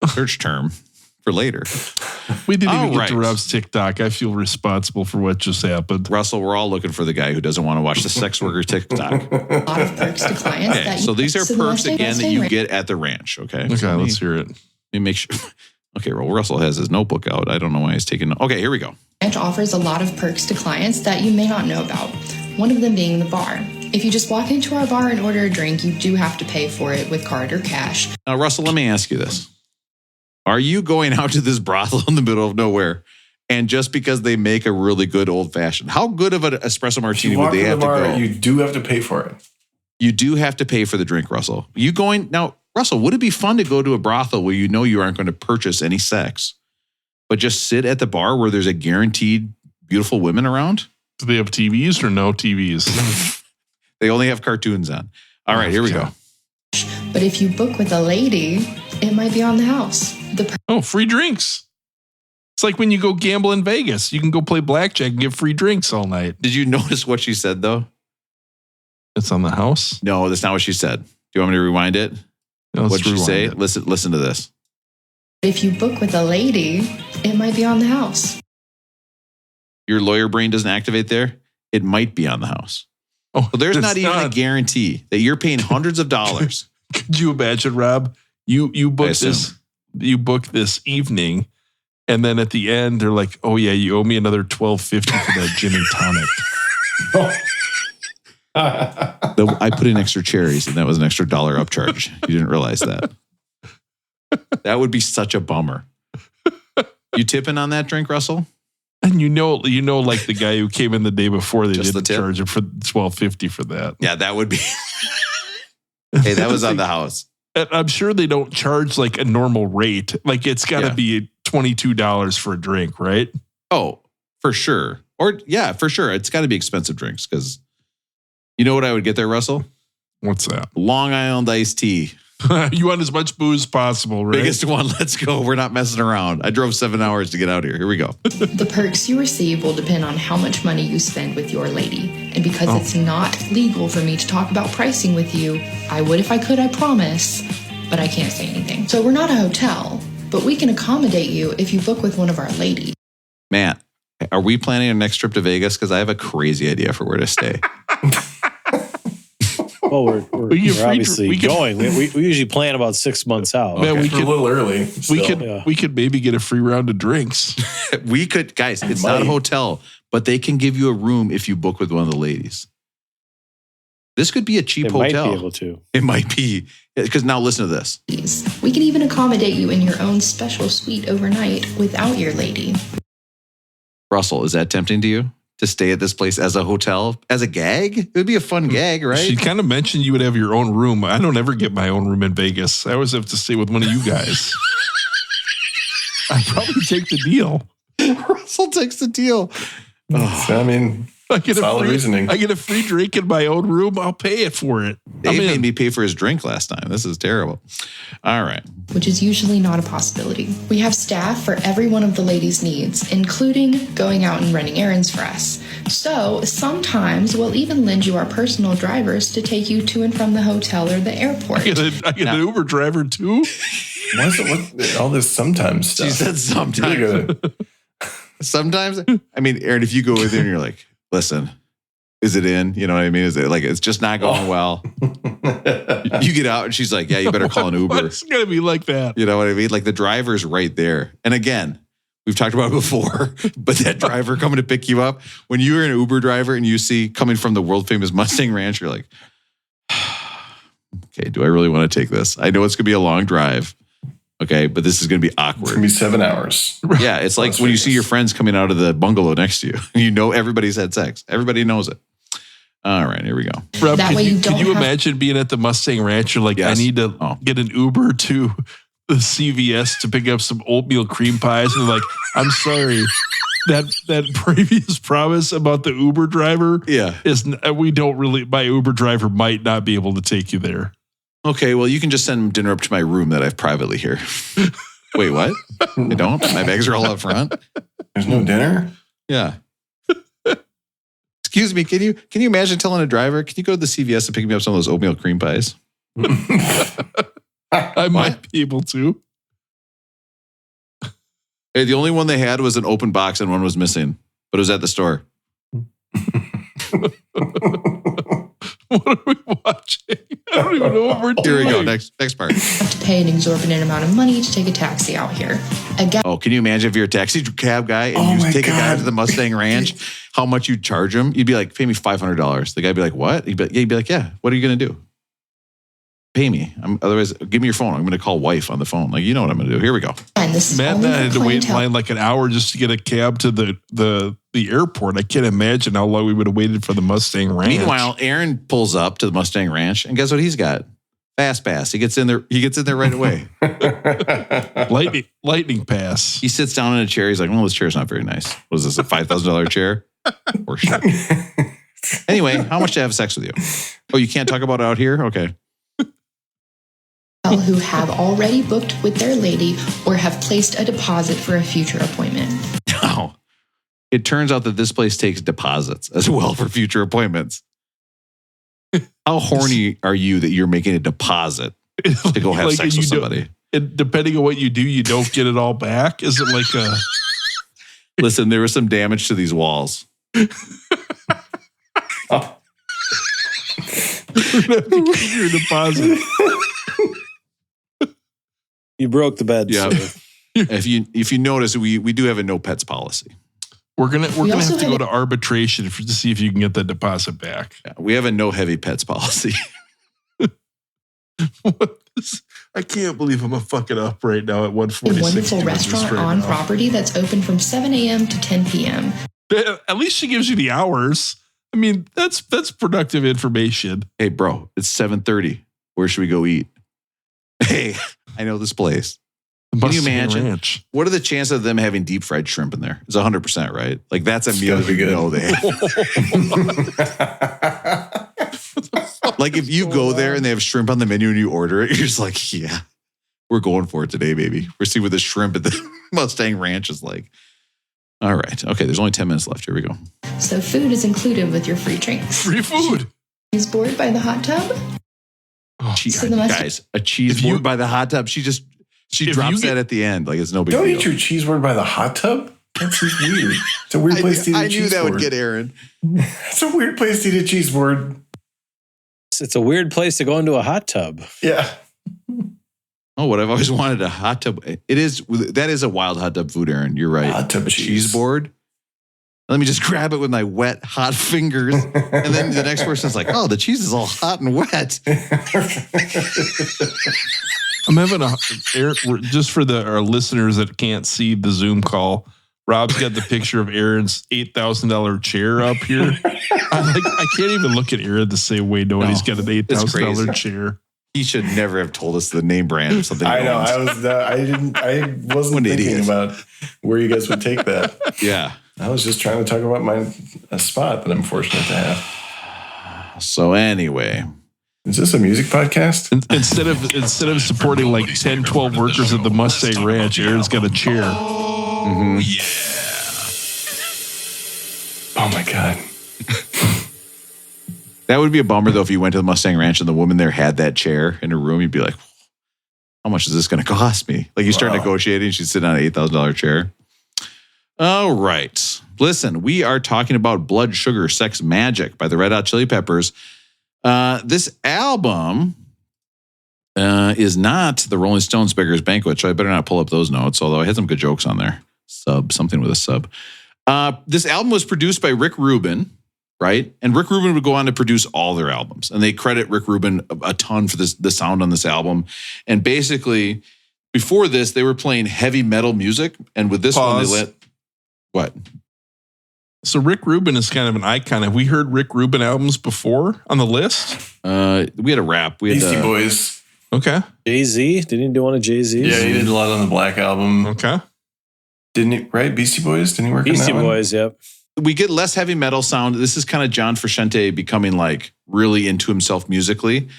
a search term for later. We didn't even get right. to Rob's TikTok. I feel responsible for what just happened. Russell, we're all looking for the guy who doesn't want to watch the sex worker TikTok. A lot of perks to clients. Okay, so these are perks again that you get at the ranch. Okay, Okay, let's hear it. Let me make sure. Okay, well, Russell has his notebook out. I don't know why he's taking. Okay, here we go. Ranch offers a lot of perks to clients that you may not know about. One of them being the bar. If you just walk into our bar and order a drink, you do have to pay for it with card or cash. Now, Russell, let me ask you this. Are you going out to this brothel in the middle of nowhere and just because they make a really good old fashioned, how good of an espresso martini would they have to go? You do have to pay for it. You do have to pay for the drink, Russell. You going now, Russell, would it be fun to go to a brothel where you know you aren't going to purchase any sex, but just sit at the bar where there's a guaranteed beautiful women around? Do they have TVs or no TVs? They only have cartoons on. All right, here we go. But if you book with a lady, it might be on the house. Free drinks. It's like when you go gamble in Vegas. You can go play blackjack and get free drinks all night. Did you notice what she said, though? It's on the house? No, that's not what she said. Do you want me to rewind it? No, what did she say? Listen to this. If you book with a lady, it might be on the house. Your lawyer brain doesn't activate there. It might be on the house. Oh, so there's not even a guarantee that you're paying hundreds of dollars. Could you imagine, Rob? You booked this evening, and then at the end they're like, "Oh yeah, you owe me another $12.50 for that gin and tonic." I put in extra cherries, and that was an extra $1 upcharge. You didn't realize that. That would be such a bummer. You tipping on that drink, Russell? And you know, like the guy who came in the day before, they Just didn't charge him for $12.50 for that. Yeah, that would be. Hey, that was on the house. I'm sure they don't charge like a normal rate. Like it's got to be $22 for a drink, right? Oh, for sure. Or yeah, for sure. It's got to be expensive drinks because you know what I would get there, Russell? What's that? Long Island iced tea. You want as much booze as possible, right? Biggest one. Let's go. We're not messing around. I drove 7 hours to get out here. Here we go. The perks you receive will depend on how much money you spend with your lady. And because it's not legal for me to talk about pricing with you, I would if I could, I promise, but I can't say anything. So we're not a hotel, but we can accommodate you if you book with one of our ladies. Matt, are we planning our next trip to Vegas? Because I have a crazy idea for where to stay. Well, we're obviously going. We usually plan about 6 months out. Man, We're a little early. We could maybe get a free round of drinks. We could, guys. It's not a hotel, but they can give you a room if you book with one of the ladies. This could be a cheap hotel. Might be able to. It might be because now listen to this. We can even accommodate you in your own special suite overnight without your lady. Russell, is that tempting to you? To stay at this place as a hotel, as a gag? It would be a fun gag, right? She kind of mentioned you would have your own room. I don't ever get my own room in Vegas. I always have to stay with one of you guys. I probably take the deal. Russell takes the deal. I mean, I get solid reasoning. I get a free drink in my own room. I'll pay it for it. Dave made me pay for his drink last time. This is terrible. All right. Which is usually not a possibility. We have staff for every one of the ladies' needs, including going out and running errands for us. So sometimes we'll even lend you our personal drivers to take you to and from the hotel or the airport. I get an Uber driver too. Why is it all this sometimes stuff? She said sometimes. Really sometimes. I mean, Aaron, if you go with her and you're like, listen, is it in? You know what I mean? Is it like, it's just not going well. You get out and she's like, yeah, you better call an Uber. It's going to be like that. You know what I mean? Like the driver's right there. And again, we've talked about it before, but that driver coming to pick you up, when you're an Uber driver and you see coming from the world famous Mustang Ranch, you're like, okay, do I really want to take this? I know it's going to be a long drive. Okay, but this is going to be awkward. It's going to be 7 hours. Yeah, it's like when you see your friends coming out of the bungalow next to you. You know everybody's had sex. Everybody knows it. All right, here we go. Rob, could you imagine being at the Mustang Ranch? You're like, Yes. I need to get an Uber to the CVS to pick up some oatmeal cream pies. And they're like, I'm sorry. That previous promise about the Uber driver is we don't really, my Uber driver might not be able to take you there. Okay, well, you can just send dinner up to my room that I have privately here. Wait, what? I don't? My bags are all up front. There's no dinner? Yeah. Excuse me, can you imagine telling a driver, can you go to the CVS and pick me up some of those oatmeal cream pies? I might be able to. Hey, the only one they had was an open box and one was missing, but it was at the store. What are we watching? don't even know what we're Here doing. we go. Next part. have to pay an exorbitant amount of money to take a taxi out here. A gas Oh, can you imagine if you're a taxi cab guy and you take a guy to the Mustang Ranch, how much you'd charge him? You'd be like, pay me $500. The guy'd be like, what? He'd be like, yeah, what are you going to do? Pay me. Otherwise, give me your phone. I'm going to call wife on the phone. Like, you know what I'm going to do. Here we go. and this is Matt and only I had for to wait in clientele. line like an hour just to get a cab to the airport. I can't imagine how long we would have waited for the Mustang Ranch. Meanwhile, Aaron pulls up to the Mustang Ranch, and guess what he's got? Fast pass. He gets in there. He gets in there right away. lightning pass. He sits down in a chair. He's like, "Well, this chair's not very nice. What is this? A $5,000 chair?" Or shit. Anyway, how much to have sex with you? Oh, you can't talk about it out here? Okay. Who have already booked with their lady or have placed a deposit for a future appointment. Now, it turns out that this place takes deposits as well for future appointments. How horny are you that you're making a deposit to go have sex with somebody? And depending on what you do, you don't get it all back. Is it like a... Listen, there was some damage to these walls. You're gonna have to keep your deposit. You broke the bed. Yeah. sir. If you notice, we do have a no pets policy. We're gonna also have to have go to arbitration to see if you can get the deposit back. Yeah, we have a no heavy pets policy. I can't believe I'm fucking up right now at A 146. wonderful doing this restaurant right on now. property that's open from 7 a.m. to 10 p.m. At least she gives you the hours. I mean, that's productive information. Hey, bro, it's 7:30. Where should we go eat? Hey, I know this place. Can you Mustang imagine? Ranch. What are the chances of them having deep fried shrimp in there? It's 100%, right? Like that's a meal gotta be you good. know they have. Like if you go there and they have shrimp on the menu and you order it, you're just like, yeah, we're going for it today, baby. We're seeing what the shrimp at the Mustang Ranch is like. All right. Okay, there's only 10 minutes left. Here we go. So food is included with your free drinks. Free food. Cheese board by the hot tub. So the Mustang- Guys, a cheese If you- board by the hot tub. She If drops you get- that at the end. Like it's no big Don't deal. eat your cheese board by the hot tub. That's just weird. It's a weird place to eat a I cheese knew that board. would get Aaron. It's a weird place to eat a cheese board. It's a weird place to go into a hot tub. Yeah. Oh, what I've always wanted, a hot tub. That is a wild hot tub food, Aaron. You're right. Hot tub a cheese board. Let me just grab it with my wet, hot fingers. And then the next person's like, oh, the cheese is all hot and wet. I'm having just for our listeners that can't see the Zoom call. Rob's got the picture of Aaron's $8,000 chair up here. I can't even look at Aaron the same way knowing he's got an $8,000 chair. He should never have told us the name brand or something. I know. I wasn't thinking about where you guys would take that. Yeah. I was just trying to talk about a spot that I'm fortunate to have. So anyway, is this a music podcast? Instead of supporting like 10, 12 workers at the Mustang Ranch, Aaron's got a chair. mm-hmm. Oh my God. That would be a bummer though if you went to the Mustang Ranch and the woman there had that chair in her room. You'd be like, how much is this going to cost me? Like you start negotiating, she's sitting on an $8,000 chair. All right. Listen, we are talking about Blood Sugar Sex Magik by the Red Hot Chili Peppers. This album is not the Rolling Stones Beggar's Banquet, so I better not pull up those notes, although I had some good jokes on there. Something with a sub. This album was produced by Rick Rubin, right? And Rick Rubin would go on to produce all their albums. And they credit Rick Rubin a ton for the sound on this album. And basically, before this, they were playing heavy metal music. And with this one, they let... What? So Rick Rubin is kind of an icon. Have we heard Rick Rubin albums before on the list? We had a rap. We had Beastie Boys. Okay. Jay-Z? Didn't he do one of Jay-Z's? Yeah, he did a lot on the Black Album. Okay. Didn't he? Right? Beastie Boys? Didn't he work on that Beastie one? Boys, yep. We get less heavy metal sound. This is kind of John Frusciante becoming like really into himself musically.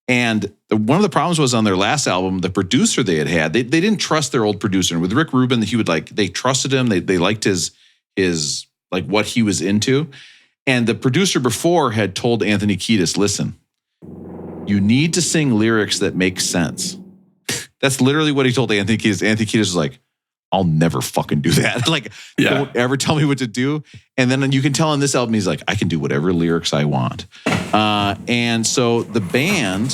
And one of the problems was on their last album, the producer they had, they didn't trust their old producer. And with Rick Rubin, they trusted him. They liked his like what he was into. And the producer before had told Anthony Kiedis, listen, you need to sing lyrics that make sense. That's literally what he told Anthony Kiedis. Anthony Kiedis was like, I'll never fucking do that. Like, don't ever tell me what to do. And then you can tell on this album, he's like, I can do whatever lyrics I want. And so the band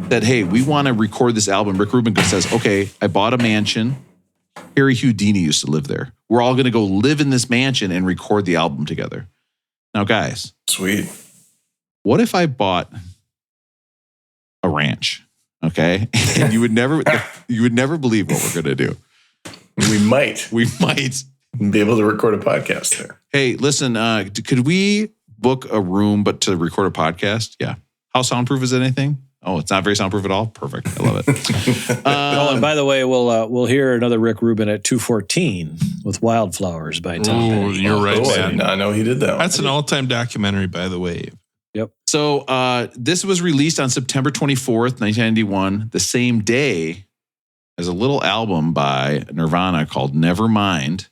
said, hey, we want to record this album. Rick Rubin says, okay, I bought a mansion. Harry Houdini used to live there. We're all going to go live in this mansion and record the album together. Now, guys. Sweet. What if I bought a ranch? Okay. And you would never believe what we're going to do. We might be able to record a podcast there. Hey, listen, could we book a room, but to record a podcast? Yeah. How soundproof is it? Anything? Oh, it's not very soundproof at all. Perfect. I love it. And by the way, we'll hear another Rick Rubin at 2:14 with Wildflowers by Tom Petty. You're right, man. I know he did that. That's an all-time documentary, by the way. Yep. So this was released on September 24th, 1991, the same day as a little album by Nirvana called Nevermind.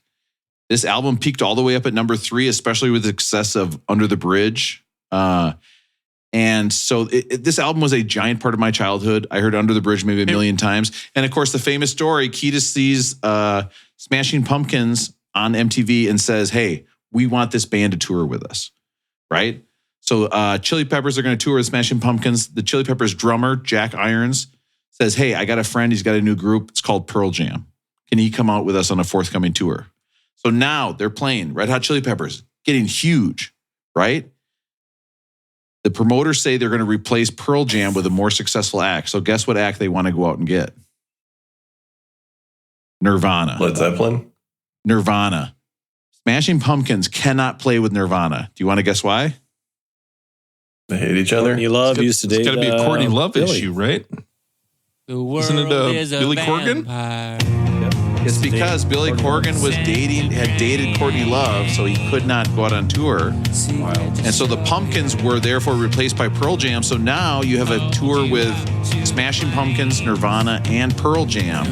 This album peaked all the way up at number 3, especially with the success of Under the Bridge. And so this album was a giant part of my childhood. I heard Under the Bridge maybe a million times. And of course, the famous story, Kiedis sees Smashing Pumpkins on MTV and says, hey, we want this band to tour with us, right? So Chili Peppers are going to tour with Smashing Pumpkins. The Chili Peppers drummer, Jack Irons, says, hey, I got a friend. He's got a new group. It's called Pearl Jam. Can he come out with us on a forthcoming tour? So now they're playing Red Hot Chili Peppers, getting huge, right? The promoters say they're going to replace Pearl Jam with a more successful act. So guess what act they want to go out and get? Nirvana. Led Zeppelin? Nirvana. Smashing Pumpkins cannot play with Nirvana. Do you want to guess why? They hate each other. Courtney Love used to date. It's got to be a Courtney Love Billy. issue, right? Isn't it Billy Corgan? It's because Billy Corgan had dated Courtney Love, so he could not go out on tour. And so the Pumpkins were therefore replaced by Pearl Jam. So now you have a tour with Smashing Pumpkins, Nirvana, and Pearl Jam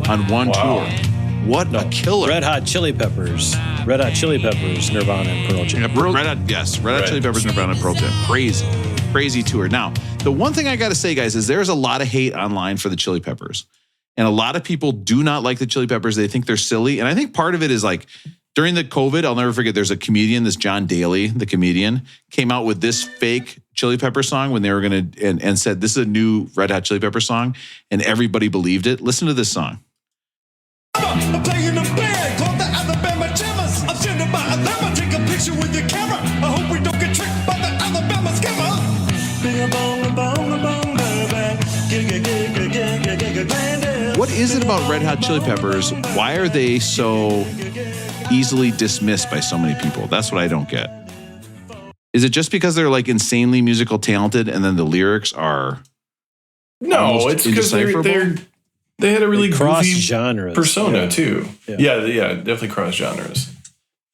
on one tour. What a killer. Red Hot Chili Peppers, Nirvana, and Pearl Jam. Red Hot Chili Peppers, Nirvana, and Pearl Jam. Crazy tour. Now, the one thing I got to say, guys, is there's a lot of hate online for the Chili Peppers. And a lot of people do not like the Chili Peppers. They think they're silly. And I think part of it is like during the COVID, I'll never forget, there's a comedian, this John Daly, the comedian, came out with this fake Chili Pepper song when they were going to, and said, this is a new Red Hot Chili Pepper song. And everybody believed it. Listen to this song. I'm playing the band called the Alabama Jammers. I'm standing by Alabama, take a picture with your camera. I hope we don't get tricked by the Alabama scammer. What is it about Red Hot Chili Peppers? Why are they so easily dismissed by so many people? That's what I don't get. Is it just because they're like insanely musical talented and then the lyrics are no? It's because they had a really cross goofy genres persona too. Yeah, definitely cross genres.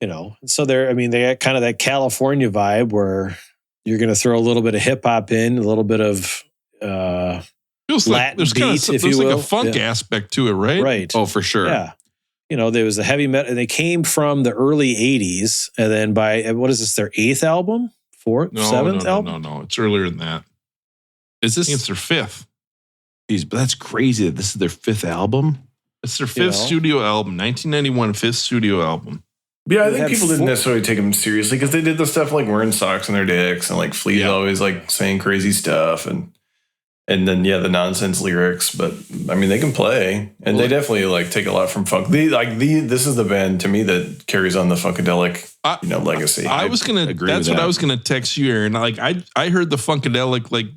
You know, so they got kind of that California vibe where you're going to throw a little bit of hip hop in, a little bit of feels like there's kind of there's like a funk aspect to it, right? Right. Oh, for sure. Yeah. You know, there was the heavy metal, and they came from the early 80s, and then by, what is this, their 8th album? 7th album? No. It's earlier than that. Is this? It's their 5th. Jeez, but that's crazy that this is their 5th album. It's their 5th studio album, 1991 5th studio album. Yeah, I think people didn't necessarily take them seriously because they did the stuff like wearing socks on their dicks and like Flea's always like saying crazy stuff and then the nonsense lyrics. But I mean, they can play and they definitely like take a lot from funk. This is the band to me that carries on the funkadelic legacy. I was gonna. That's what I was gonna text you, Aaron. Like I heard the funkadelic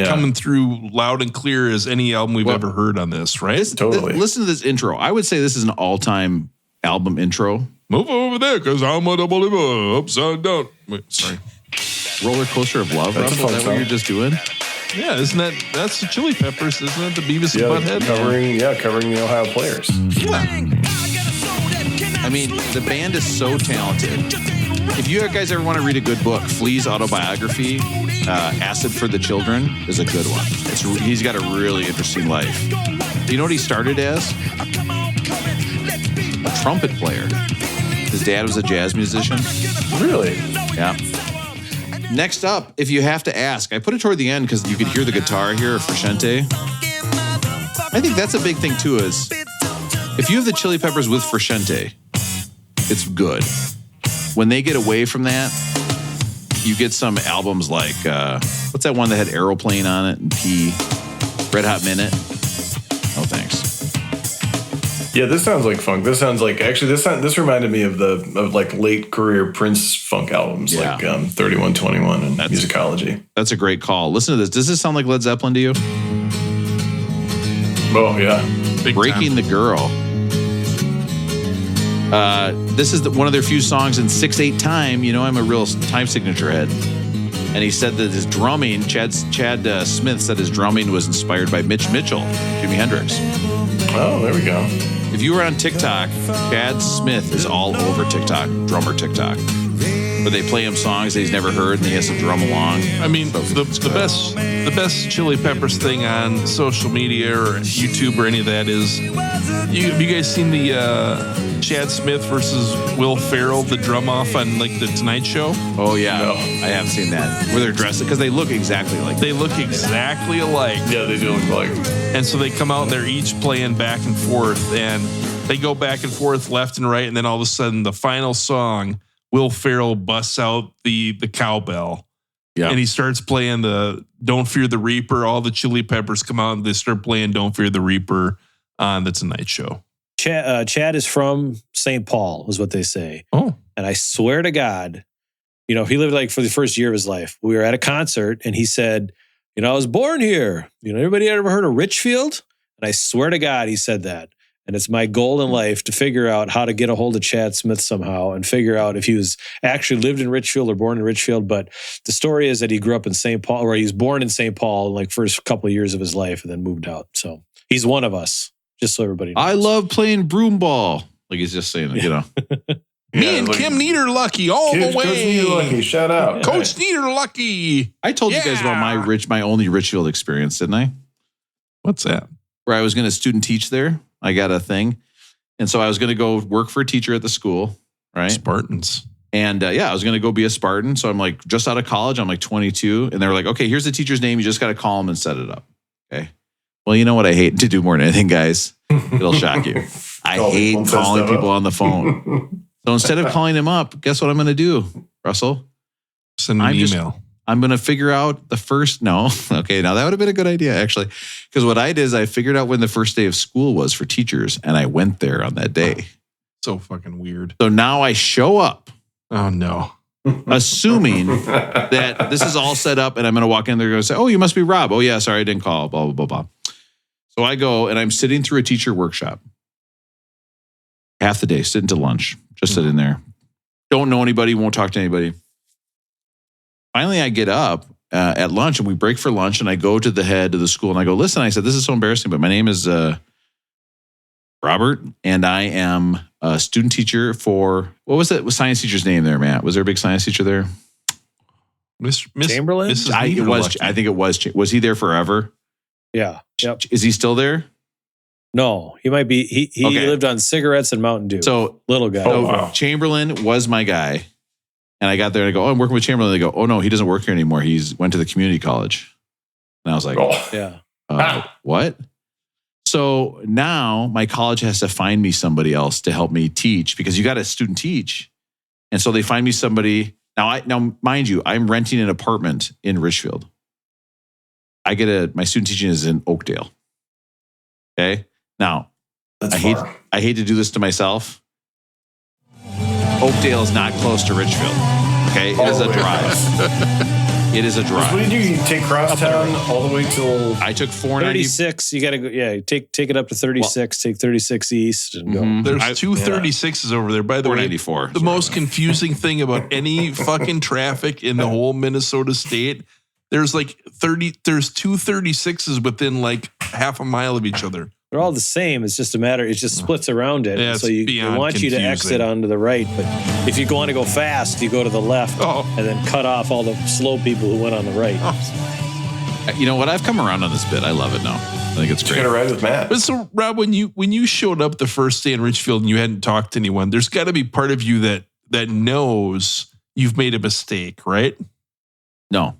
coming through loud and clear as any album we've ever heard on this. Right? Totally. Listen to this intro. I would say this is an all-time album intro. Move over there, because I'm a double liver upside down. Wait, sorry. Roller Coaster of Love. Is that what you're just doing? Yeah, that's the Chili Peppers, isn't it? The Beavis and Butthead? Covering the Ohio Players. Yeah. I mean, the band is so talented. If you guys ever want to read a good book, Flea's autobiography, Acid for the Children, is a good one. He's got a really interesting life. Do you know what he started as? A trumpet player. His dad was a jazz musician. Really? Yeah. Next up, if you have to ask, I put it toward the end because you could hear the guitar here, Frusciante. I think that's a big thing too. Is If you have the Chili Peppers with Frusciante, it's good. When they get away from that, you get some albums like, what's that one that had Aeroplane on it and P? Red Hot Minute? Oh, thanks. Yeah, this sounds like funk. This sounds like, actually, this reminded me of like late career Prince funk albums, like 3121 and Musicology. That's a great call. Listen to this. Does this sound like Led Zeppelin to you? Oh, yeah. Big Breaking time. the Girl. This is one of their few songs in 6/8 time. You know, I'm a real time signature head. And he said that his drumming, Chad Smith said his drumming was inspired by Mitch Mitchell, Jimi Hendrix. Oh, there we go. If you were on TikTok, Chad Smith is all over TikTok, drummer TikTok. Where they play him songs that he's never heard and he has to drum along. I mean, the best Chili Peppers thing on social media or YouTube or any of that is, have you guys seen the Chad Smith versus Will Ferrell, the drum off on like the Tonight Show? Oh yeah, no. I have seen that. Where they're dressed because they look exactly like. They look exactly alike. Yeah, they do look like. And so they come out and they're each playing back and forth, and they go back and forth left and right, and then all of a sudden the final song, Will Ferrell busts out the cowbell. Yeah. And he starts playing the Don't Fear the Reaper. All the Chili Peppers come out and they start playing Don't Fear the Reaper on the Tonight Show. Chad is from St. Paul, is what they say. Oh. And I swear to God, you know, he lived like for the first year of his life. We were at a concert and he said, you know, I was born here. You know, anybody ever heard of Richfield? And I swear to God, he said that. And it's my goal in life to figure out how to get a hold of Chad Smith somehow and figure out if he was actually lived in Richfield or born in Richfield. But the story is that he grew up in St. Paul, or he was born in St. Paul in like first couple of years of his life and then moved out. So he's one of us, just so everybody knows. I love playing broom ball. Like he's just saying, you know. Me and Kim Niederlucky all the way. Coach Niederlucky, shout out. Coach Niederlucky. I told you guys about my only Richfield experience, didn't I? What's that? Where I was going to student teach there. I got a thing. And so I was going to go work for a teacher at the school, right? Spartans. And I was going to go be a Spartan. So I'm like just out of college. I'm like 22. And they were like, okay, here's the teacher's name. You just got to call him and set it up. Okay. Well, you know what I hate to do more than anything, guys? It'll shock you. I hate calling people on the phone. So instead of calling him up, guess what I'm going to do, Russell? Send an email. I'm going to figure out the first, okay, now that would have been a good idea, actually. Because what I did is I figured out when the first day of school was for teachers, and I went there on that day. So fucking weird. So now I show up. Oh, no. Assuming that this is all set up, and I'm going to walk in there and say, oh, you must be Rob. Oh, yeah, sorry, I didn't call, blah, blah, blah, blah. So I go, and I'm sitting through a teacher workshop. Half the day, sitting to lunch, just sitting there. Don't know anybody, won't talk to anybody. Finally, I get up at lunch and we break for lunch and I go to the head of the school and I go, listen, I said, this is so embarrassing, but my name is Robert and I am a student teacher for, what was that science teacher's name there, Matt? Was there a big science teacher there? Miss Chamberlain? I think it was. Was he there forever? Yeah. Yep. Is he still there? No, he might be. He lived on cigarettes and Mountain Dew. So little guy. So wow. Chamberlain was my guy. And I got there and I go, oh, I'm working with Chamberlain. They go, oh, no, he doesn't work here anymore. He's went to the community college. And I was like, what? So now my college has to find me somebody else to help me teach because you got to student teach. And so they find me somebody. Now, mind you, I'm renting an apartment in Richfield. My student teaching is in Oakdale. Okay. Now, I hate to do this to myself. Oakdale is not close to Richfield. Okay, it is a drive. It is a drive. What did you take crosstown all the way till? I took 490. 36. You got to go. Yeah, take it up to 36. Take 36 east and go. There's two 36s over there. By the way, 494. The most confusing thing about any fucking traffic in the whole Minnesota state, there's like 30. There's two 36s within like half a mile of each other. They're all the same. It's just a matter. It just splits around it. Yeah, so they want you to exit onto the right. But if you want to go fast, you go to the left and then cut off all the slow people who went on the right. You know what? I've come around on this bit. I love it now. I think it's great. You're gonna ride with Matt. But so, Rob, when you showed up the first day in Richfield and you hadn't talked to anyone, there's got to be part of you that knows you've made a mistake, right? No.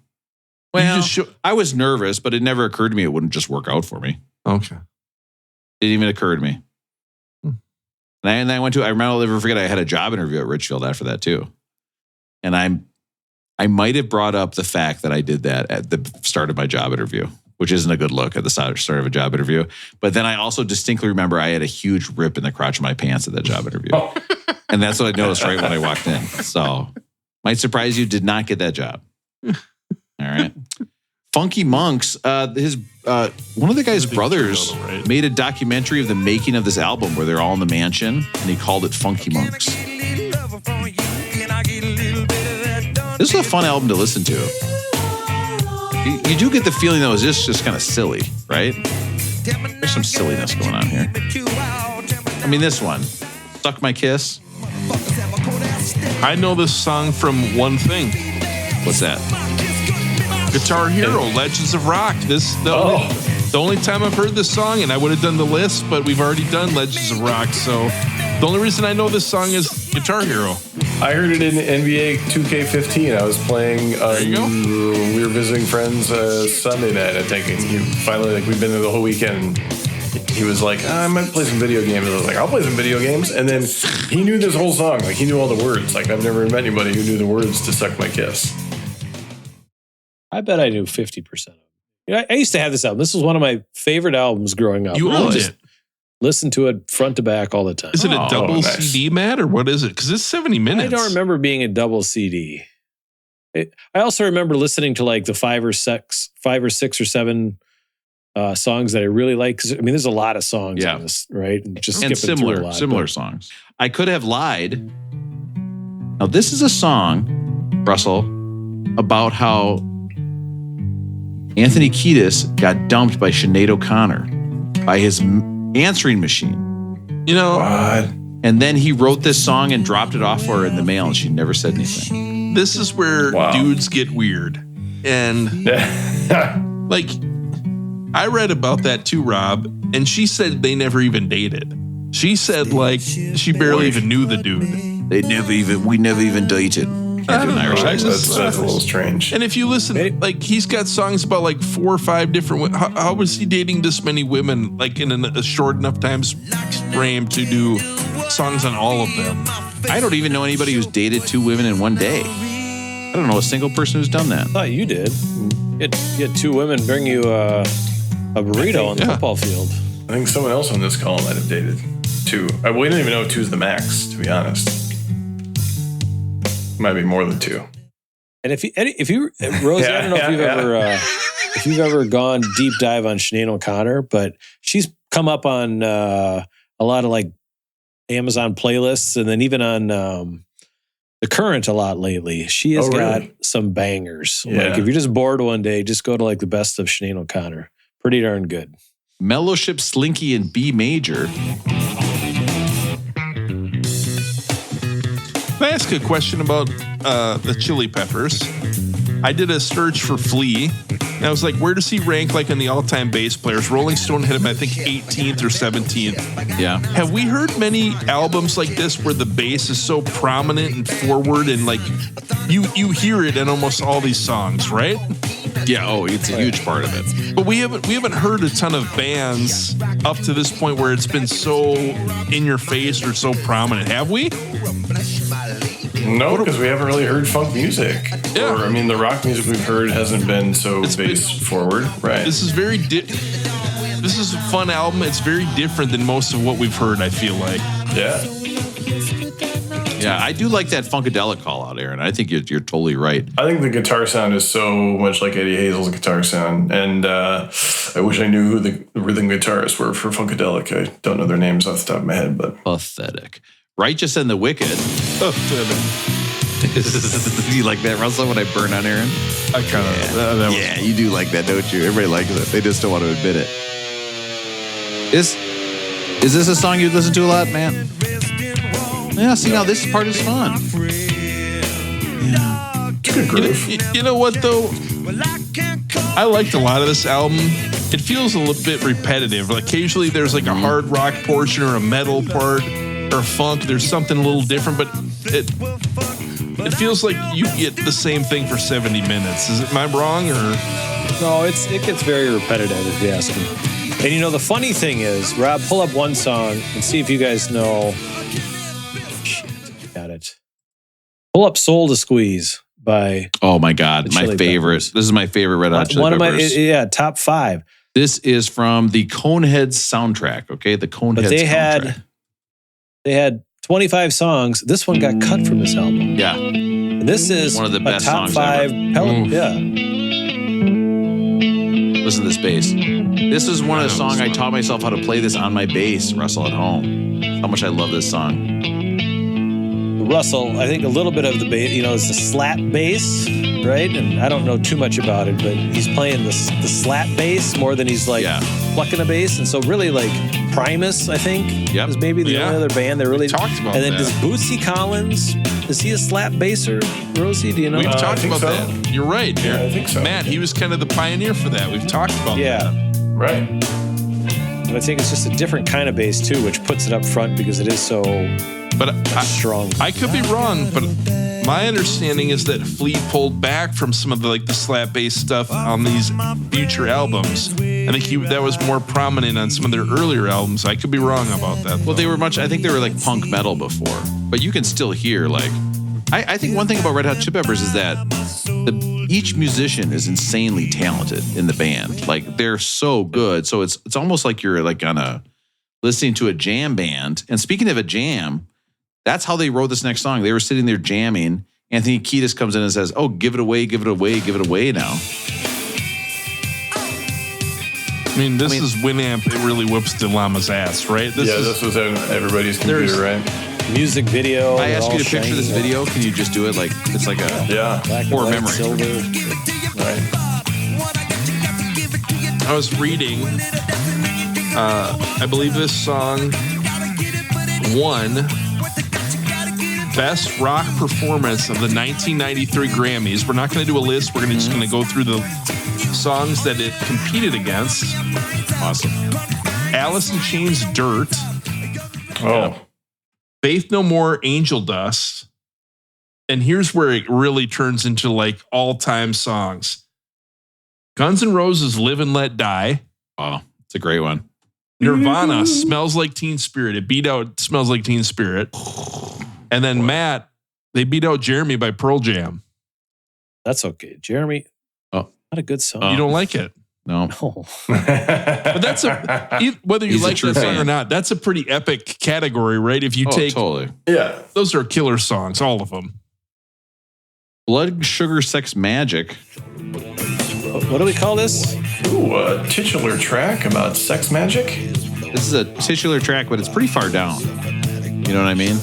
Well, I was nervous, but it never occurred to me it wouldn't just work out for me. Okay. It didn't even occur to me. And I went to, I remember, I'll never forget, I had a job interview at Richfield after that too. And I might have brought up the fact that I did that at the start of my job interview, which isn't a good look at the start of a job interview. But then I also distinctly remember I had a huge rip in the crotch of my pants at that job interview. And that's what I noticed right when I walked in. So might surprise you, did not get that job. All right. Funky Monks, one of the guy's brothers made a documentary of the making of this album where they're all in the mansion, and he called it Funky Monks. This is a fun album to listen to. You do get the feeling that it was just kind of silly, right? There's some silliness going on here. I mean, this one, Suck My Kiss. I know this song from one thing. What's that? Guitar Hero, Legends of Rock. The only time I've heard this song, and I would have done the list, but we've already done Legends of Rock. So the only reason I know this song is Guitar Hero. I heard it in NBA 2K15. I was playing. There you go. We were visiting friends Sunday night, I think. And he finally, like, we'd been there the whole weekend. He was like, I might play some video games. I was like, I'll play some video games. And then he knew this whole song. Like, he knew all the words. Like, I've never met anybody who knew the words to Suck My Kiss. I bet I knew 50% of it. I used to have this album. This was one of my favorite albums growing up. You owned it. Listen to it front to back all the time. Is it a double CD, Matt, or what is it? Because it's 70 minutes. I don't remember being a double CD. I also remember listening to like the 5 or 6 or 7 songs that I really like. Because I mean, there's a lot of songs on this, right? And just and skipping through a lot, similar songs. I Could Have Lied. Now, this is a song, Russell, about how Anthony Kiedis got dumped by Sinead O'Connor by his answering machine. You know, and then he wrote this song and dropped it off for her in the mail, and she never said anything. This is where dudes get weird. And like, I read about that too, Rob, and she said they never even dated. She said like she barely even knew the dude. We never even dated. Can't do an Irish accent. That's a little strange. And if you listen, like, he's got songs about like 4 or 5 different women. How was he dating this many women, like in a short enough time frame to do songs on all of them? I don't even know anybody who's dated 2 women in one day. I don't know a single person who's done that. I thought you did. You had 2 women bring you a burrito on the football field. I think someone else on this call might have dated 2. We don't even know 2's the max, to be honest. Might be more than 2. And if you Rosie, I don't know if you've ever gone deep dive on Sinead O'Connor, but she's come up on a lot of like Amazon playlists, and then even on The Current a lot lately. She has got some bangers. Yeah. Like if you're just bored one day, just go to like the best of Sinead O'Connor. Pretty darn good. Mellowship Slinky in B major. Can I ask a question about the Chili Peppers? I did a search for Flea, and I was like, where does he rank like in the all-time bass players? Rolling Stone had him, I think, 18th or 17th. Yeah. Have we heard many albums like this where the bass is so prominent and forward, and like you hear it in almost all these songs, right? Yeah, it's a huge part of it. But we haven't heard a ton of bands up to this point where it's been so in your face or so prominent. Have we? No, because we haven't really heard funk music. Yeah. Or, I mean, the rock music we've heard hasn't been so bass forward, right? This is this is a fun album. It's very different than most of what we've heard, I feel like. Yeah. Yeah, I do like that Funkadelic call out, Aaron. I think you're totally right. I think the guitar sound is so much like Eddie Hazel's guitar sound. And I wish I knew who the rhythm guitarists were for Funkadelic. I don't know their names off the top of my head, but. Pathetic. Righteous and the Wicked. Pathetic. Do you like that, Russell, when I burn on Aaron? I kind of. Yeah, you do like that, don't you? Everybody likes it. They just don't want to admit it. Is this a song you listen to a lot, man? Yeah, see, now this part is fun. Yeah. It's a good groove. You know what, though? I liked a lot of this album. It feels a little bit repetitive. Like, occasionally there's like a hard rock portion or a metal part or funk. There's something a little different, but it feels like you get the same thing for 70 minutes. Am I wrong, or? No, it gets very repetitive, if you ask me. And you know, the funny thing is, Rob, pull up one song and see if you guys know Pull up Soul to Squeeze by Oh my God, The my Chili favorite. Peppers. This is my favorite Red Hot Chili one of my Peppers. top 5. This is from the Coneheads soundtrack. Okay, the Coneheads. But soundtrack. they had 25 songs. This one got cut from this album. Yeah, And this is one of the a best top songs 5 ever. Yeah. Listen to this bass. This is one of the songs I taught myself how to play this on my bass, Russell, at home. How much I love this song. Russell, I think a little bit of the bass, it's a slap bass, right? And I don't know too much about it, but he's playing the slap bass more than he's plucking a bass. And so really like Primus, I think, is maybe the only other band that really talked about And then that. does Bootsy Collins, is he a slap basser? Rosie, do you know? We've talked think about so. that. You're right. Yeah, I think so. Matt, he was kind of the pioneer for that. We've talked about that. Right. But I think it's just a different kind of bass too, which puts it up front because it is so But strong. I could be wrong, but my understanding is that Flea pulled back from some of the slap bass stuff on these future albums. I think that was more prominent on some of their earlier albums. I could be wrong about that. Well, I think they were like punk metal before, but you can still hear I think one thing about Red Hot Chili Peppers is that each musician is insanely talented in the band. Like they're so good. So it's almost like you're like listening to a jam band. And speaking of a jam, that's how they wrote this next song. They were sitting there jamming. Anthony Kiedis comes in and says, "Oh, give it away, give it away, give it away now." I mean, this is Winamp. It really whoops Dilama's ass, right? This was on everybody's computer, right? Music video. If I ask you to picture this video, can you just do it like it's like a Yeah. core memory? Silver. Right. I was reading, I believe this song won Best Rock Performance of the 1993 Grammys. We're not going to do a list. We're just going to go through the songs that it competed against. Awesome. Alice in Chains' Dirt. Oh. Faith No More, Angel Dust. And here's where it really turns into like all-time songs. Guns N' Roses, Live and Let Die. Oh, it's a great one. Nirvana, Smells Like Teen Spirit. It beat out Smells Like Teen Spirit. And then Matt, they beat out Jeremy by Pearl Jam. That's okay. Jeremy. Oh, not a good song. You don't like it. No. No. But that's whether you He's a like true that song fan. or not, that's a pretty epic category, right? If you take totally. Yeah. those are killer songs, all of them. Blood Sugar Sex Magik. What do we call this? Ooh, a titular track about sex magic. This is a titular track, but it's pretty far down. You know what I mean?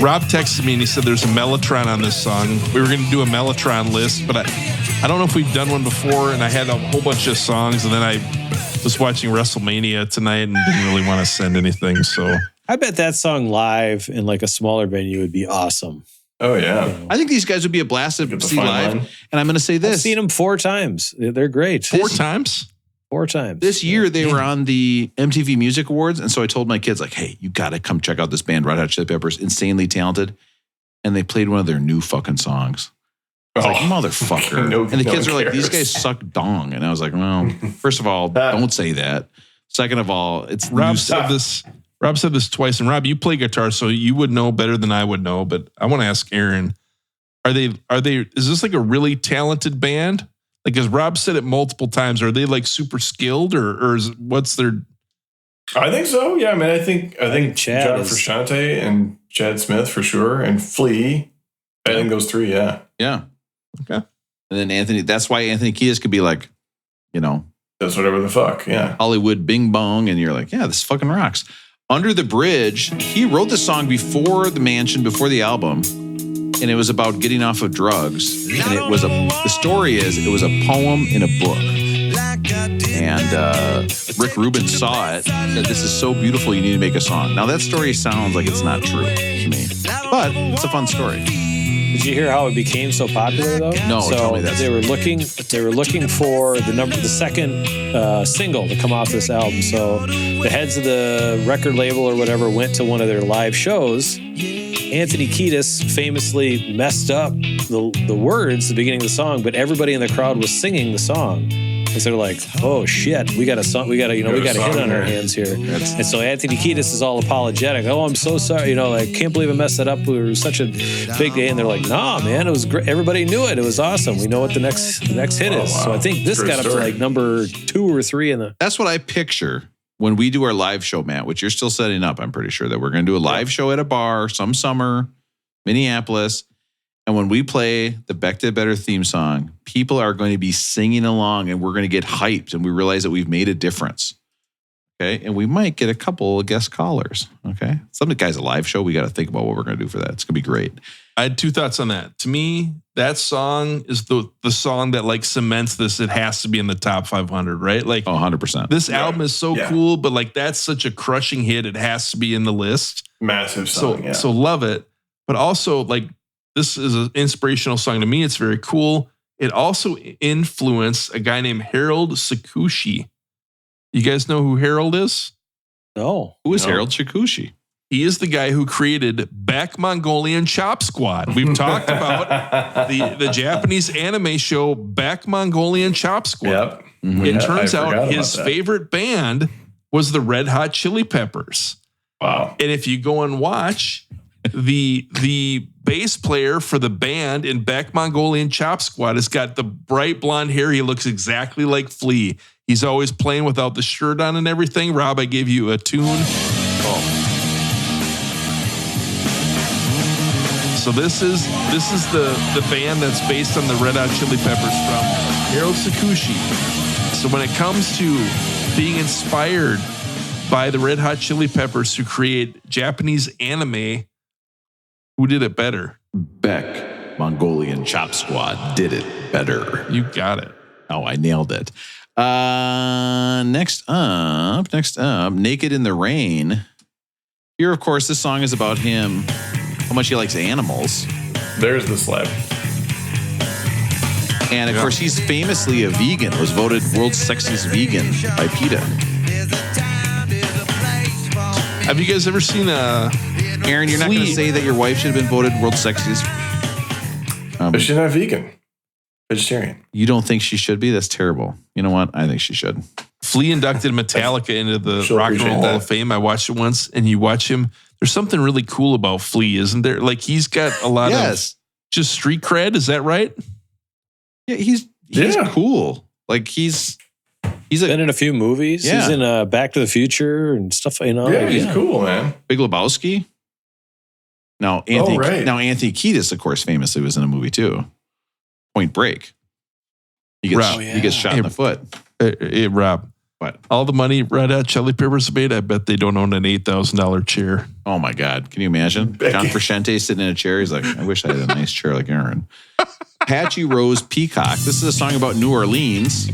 Rob texted me and he said there's a Mellotron on this song. We were going to do a Mellotron list, but I don't know if we've done one before, and I had a whole bunch of songs, and then I was watching WrestleMania tonight and didn't really want to send anything, so. I bet that song live in like a smaller venue would be awesome. Oh, yeah. I think these guys would be a blast to Get the see fine live. line. And I'm going to say I've this. seen them 4 times. They're great. 4 times? 4 times. This year they were on the MTV Music Awards, and so I told my kids, like, hey, you got to come check out this band, Red Hot Chili Peppers, insanely talented. And they played one of their new fucking songs. I was like, motherfucker. No- and the no kids one were like, these cares. guys suck dong. And I was like, well, first of all, don't say that. Second of all, it's Rob new said stuff. this. Rob said this twice, and Rob, you play guitar, so you would know better than I would know. But I want to ask Aaron: Are they? Is this like a really talented band? Like, as Rob said it multiple times, are they like super skilled, or what's their? I think so. Yeah, I mean, I think Chad John is- Frusciante and Chad Smith for sure, and Flea. I think those 3, yeah. Yeah. Okay. And then Anthony, that's why Anthony Kiedis could be like, you know, That's whatever the fuck, yeah. Hollywood Bing Bong. And you're like, yeah, this fucking rocks. Under the Bridge, he wrote the song before The Mansion, before the album. And it was about getting off of drugs. And it was the story is, it was a poem in a book. And Rick Rubin saw it, said, this is so beautiful, you need to make a song. Now that story sounds like it's not true to me, but it's a fun story. Did you hear how it became so popular though? No, so tell me that. they were looking for the second single to come off this album. So the heads of the record label or whatever went to one of their live shows. Anthony Kiedis famously messed up the words at the beginning of the song, but everybody in the crowd was singing the song. And because they're like, oh shit, we got a hit on our hands here. And so Anthony Kiedis is all apologetic. Oh, I'm so sorry. I can't believe I messed that up. It was such a big day. And they're like, nah, man, it was great. Everybody knew it. It was awesome. We know what the next hit is. Wow. So I think this got up to like number 2 or 3 in the. That's what I picture when we do our live show, Matt, which you're still setting up. I'm pretty sure that we're going to do a live show at a bar some summer, Minneapolis. And when we play the Beck Did Better theme song, people are going to be singing along and we're going to get hyped and we realize that we've made a difference. Okay. And we might get a couple of guest callers. Okay. Some of the guys, a live show, we got to think about what we're going to do for that. It's going to be great. I had 2 thoughts on that. To me, that song is the song that like cements this. It has to be in the top 500, right? Like 100%. This album is so cool, but like that's such a crushing hit. It has to be in the list. Massive song. So love it. But also like this is an inspirational song to me. It's very cool. It also influenced a guy named Harold Sakushi. You guys know who Harold is? No. Who is Harold Sakushi? He is the guy who created Back Mongolian Chop Squad. We've talked about the Japanese anime show Back Mongolian Chop Squad. Yep. It turns out his favorite band was the Red Hot Chili Peppers. Wow. And if you go and watch the bass player for the band in Back Mongolian Chop Squad has got the bright blonde hair. He looks exactly like Flea. He's always playing without the shirt on and everything. Rob, I gave you a tune. So this is the band that's based on the Red Hot Chili Peppers from Harold Sakushi. So when it comes to being inspired by the Red Hot Chili Peppers to create Japanese anime, who did it better? Beck Mongolian Chop Squad did it better. You got it. Oh, I nailed it. Next up, Naked in the Rain. Here, of course, this song is about him, how much he likes animals. There's the slap. And of course, he's famously a vegan, was voted world's sexiest vegan by PETA. Have you guys ever seen Aaron, you're not going to say that your wife should have been voted world's sexiest? But she's not vegan. Vegetarian. You don't think she should be? That's terrible. You know what? I think she should. Flea inducted Metallica into the Rock and Roll Hall of Fame. I watched it once, and you watch him. There's something really cool about Flea, isn't there? Like he's got a lot of just street cred. Is that right? Yeah, he's cool. Like he's been in a few movies. Yeah. He's in Back to the Future and stuff. Yeah, he's cool, man. Big Lebowski. Now Anthony Kiedis, of course, famously was in a movie too. Point Break. He gets shot in the foot. Hey, Rob. What? All the money Red Hot Chili Peppers made, I bet they don't own an $8,000 chair. Oh my God. Can you imagine? John Frusciante sitting in a chair. He's like, I wish I had a nice chair like Aaron. Patchy Rose Peacock. This is a song about New Orleans,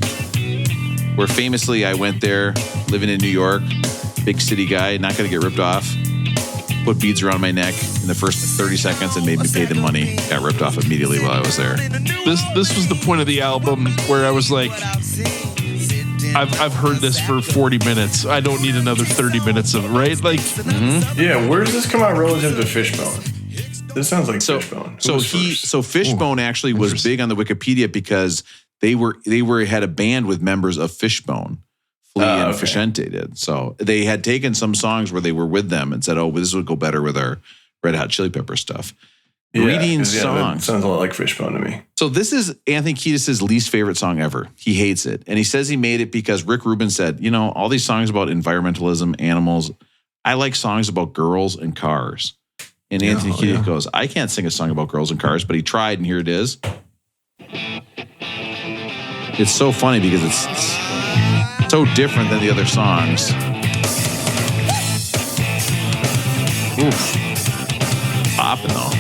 where famously I went there, living in New York, big city guy, not going to get ripped off. Put beads around my neck in the first 30 seconds and made me pay the money. Got ripped off immediately while I was there. This was the point of the album where I was like, I've heard this for 40 minutes. I don't need another 30 minutes of it, right? Like, yeah. Where does this come out relative to Fishbone? This sounds like Fishbone. So Fishbone actually was big on the Wikipedia because they had a band with members of Fishbone. Flea and Frusciante did. So they had taken some songs where they were with them and said, "Oh, this would go better with our Red Hot Chili Pepper stuff." Greetings song. Sounds a lot like Fishbone to me. So this is Anthony Kiedis' least favorite song ever. He hates it. And he says he made it because Rick Rubin said, you know, all these songs about environmentalism, animals, I like songs about girls and cars. And Anthony Kiedis goes, I can't sing a song about girls and cars, but he tried, and here it is. It's so funny because it's so different than the other songs. Oof. Popping though.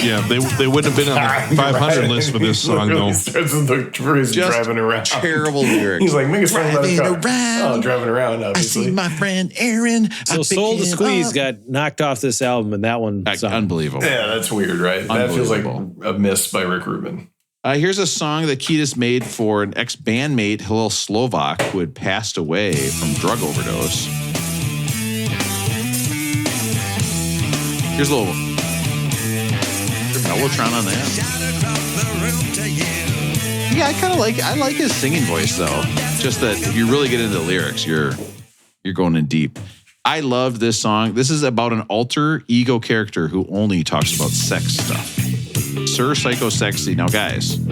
Yeah, they wouldn't have been on the 500 list for this song, though. Starts with the driving around. Terrible lyrics. He's like, make a song about a car. Oh, driving around, obviously. I see my friend Aaron. So Soul to Squeeze got knocked off this album, and that one... Unbelievable. Yeah, that's weird, right? That feels like a miss by Rick Rubin. Here's a song that Kiedis made for an ex-bandmate, Hillel Slovak, who had passed away from drug overdose. Here's a little... Mellotron on that. Yeah, I like his singing voice though. Just that if you really get into the lyrics, you're going in deep. I love this song. This is about an alter ego character who only talks about sex stuff. Sir Psycho Sexy. Now, guys.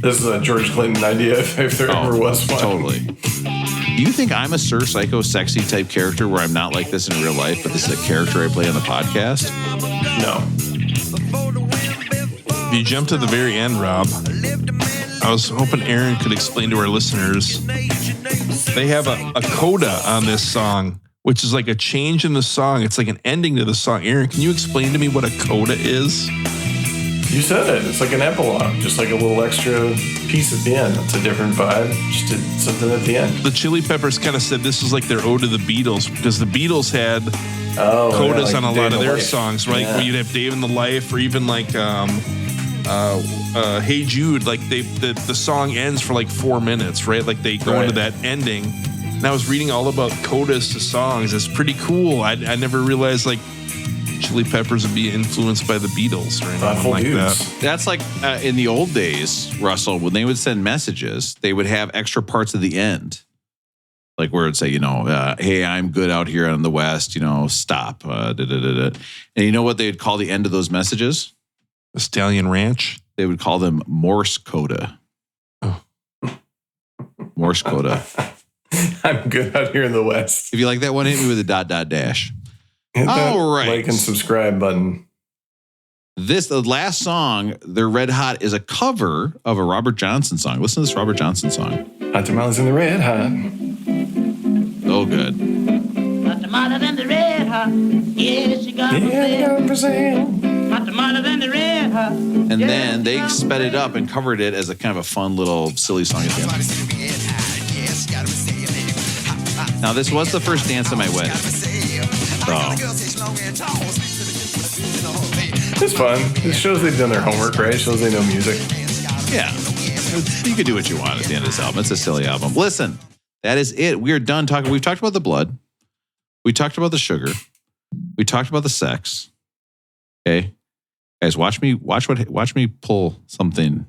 This is a George Clinton idea if there ever was one. Totally. Do you think I'm a Sir Psycho Sexy type character where I'm not like this in real life, but this is a character I play on the podcast? No. If you jump to the very end, Rob, I was hoping Aaron could explain to our listeners. They have a coda on this song, which is like a change in the song. It's like an ending to the song. Aaron, can you explain to me what a coda is? You said it. It's like an epilogue, just like a little extra piece at the end. It's a different vibe. Just did something at the end. The Chili Peppers kind of said this was like their ode to the Beatles because the Beatles had codas on a lot of their songs, right? Where you'd have Dave in the Life or even like Hey Jude. Like the song ends for like 4 minutes, right? Like they go into that ending. And I was reading all about codas to songs. It's pretty cool. I never realized like Chili Peppers would be influenced by the Beatles or anything like that. That's like in the old days, Russell, when they would send messages, they would have extra parts at the end. Like where it'd say, hey, I'm good out here on the West, stop. And you know what they'd call the end of those messages? The Stallion Ranch? They would call them Morse coda. Oh. Morse coda. I'm good out here in the West. If you like that one, hit me with a ... dash. Hit that all right. like and subscribe button. The last song, They're Red Hot, is a cover of a Robert Johnson song. Listen to this Robert Johnson song. Hot tamales in the red hot. Oh, good. Hot tamales in the red hot. Yes, you got for sale. Hot tamales in the red hot. And then they sped it up and covered it as a kind of a fun little silly song at the end. Now, this was the first dance at my wedding. It's fun. It shows they've done their homework, right? It shows they know music. Yeah. You can do what you want at the end of this album. It's a silly album. Listen, that is it. We are done talking. We've talked about the blood. We talked about the sugar. We talked about the sex. Okay. Guys, watch me pull something.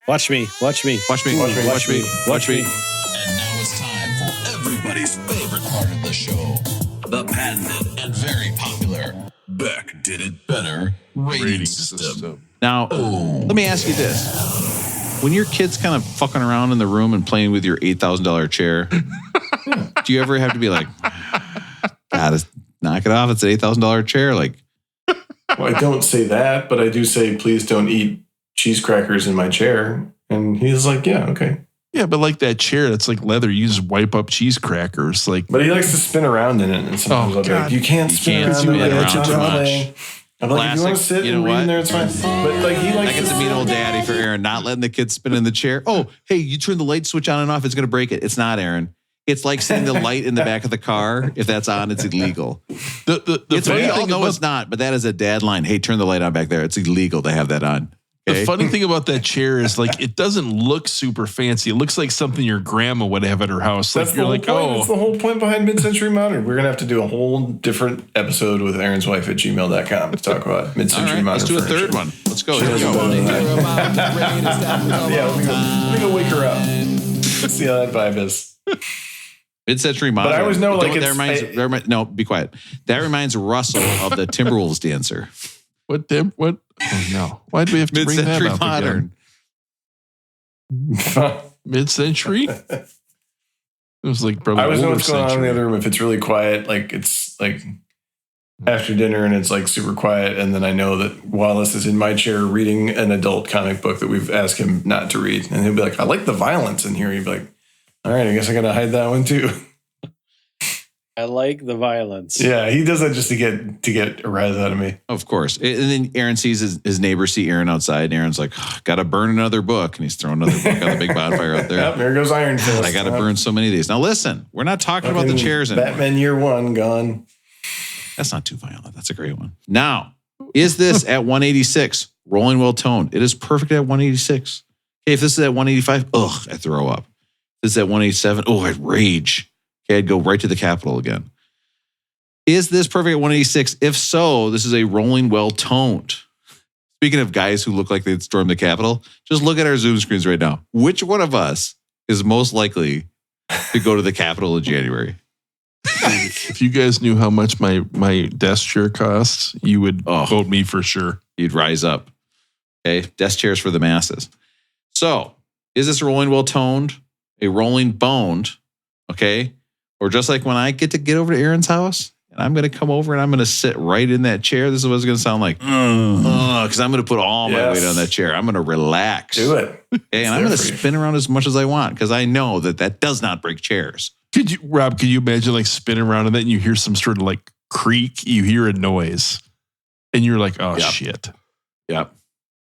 Watch me. And now it's time for everybody's favorite part of the show. The patented and very popular Beck Did It Better rating system. Now, let me ask you this. When your kid's kind of fucking around in the room and playing with your $8,000 chair, do you ever have to be like, God, knock it off, it's an $8,000 chair? Like, well, I don't say that, but I do say, please don't eat cheese crackers in my chair. And he's like, yeah, okay. Yeah, but like that chair that's like leather, you just wipe up cheese crackers. But he likes to spin around in it. And sometimes I'll be like, you can't spin around in it too much. I'm like, if you want to sit and read in there, it's fine. But like he likes I get to be an old daddy for Aaron, not letting the kids spin in the chair. Oh, hey, you turn the light switch on and off, it's going to break it. It's not, Aaron. It's like setting the light in the back of the car. If that's on, it's illegal. It's funny thing. No, it's not. But that is a dad line. Hey, turn the light on back there. It's illegal to have that on. Okay? The funny thing about that chair is like it doesn't look super fancy. It looks like something your grandma would have at her house. Like that's you're like, point. That's the whole point behind Mid-Century Modern. We're gonna have to do a whole different episode with Aaron's wife at gmail.com to talk about Mid-Century Modern. Let's do a furniture. third one. Let's go. Yeah, let me go wake her up. Let's see how that vibe is. Mid-Century Modern. But I always know, like, no, be quiet. That reminds Russell of the Timberwolves dancer. What? Oh no! Why do we have to bring that up Modern. Again? Mid-century. It was like probably. I always know what's going on in the century. other room. If it's really quiet, like it's like after dinner and it's like super quiet, and then I know that Wallace is in my chair reading an adult comic book that we've asked him not to read, and he'll be like, "I like the violence in here." He'd be like, "All right, I guess I gotta hide that one too." I like the violence. Yeah, he does that just to get a rise out of me. Of course. And then Aaron sees his neighbor see Aaron outside, and Aaron's like, got to burn another book. And he's throwing another book on the big bonfire out there. Yep, there goes Iron Fist. I got to burn so many of these. Now, listen, we're not talking about the chairs anymore. Batman Year One gone. That's not too violent. That's a great one. Now, is this at 186? Rolling well toned. It is perfect at 186. Okay, if this is at 185, I throw up. If this is at 187, I'd rage. Okay, I'd go right to the Capitol again. Is this perfect at 186? If so, this is a rolling well toned. Speaking of guys who look like they'd storm the Capitol, just look at our Zoom screens right now. Which one of us is most likely to go to the Capitol in January? If you guys knew how much my desk chair costs, you would vote me for sure. You'd rise up. Okay, desk chairs for the masses. So, is this rolling well toned, a rolling boned, okay? Or just like when I get over to Aaron's house, and I'm going to come over and I'm going to sit right in that chair. This is what it's going to sound like. Because I'm going to put all my weight on that chair. I'm going to relax. Do it. Okay, and I'm going to spin around as much as I want because I know that does not break chairs. Rob, could you imagine like spinning around in that and you hear some sort of like creak, you hear a noise and you're like, oh shit. Yep.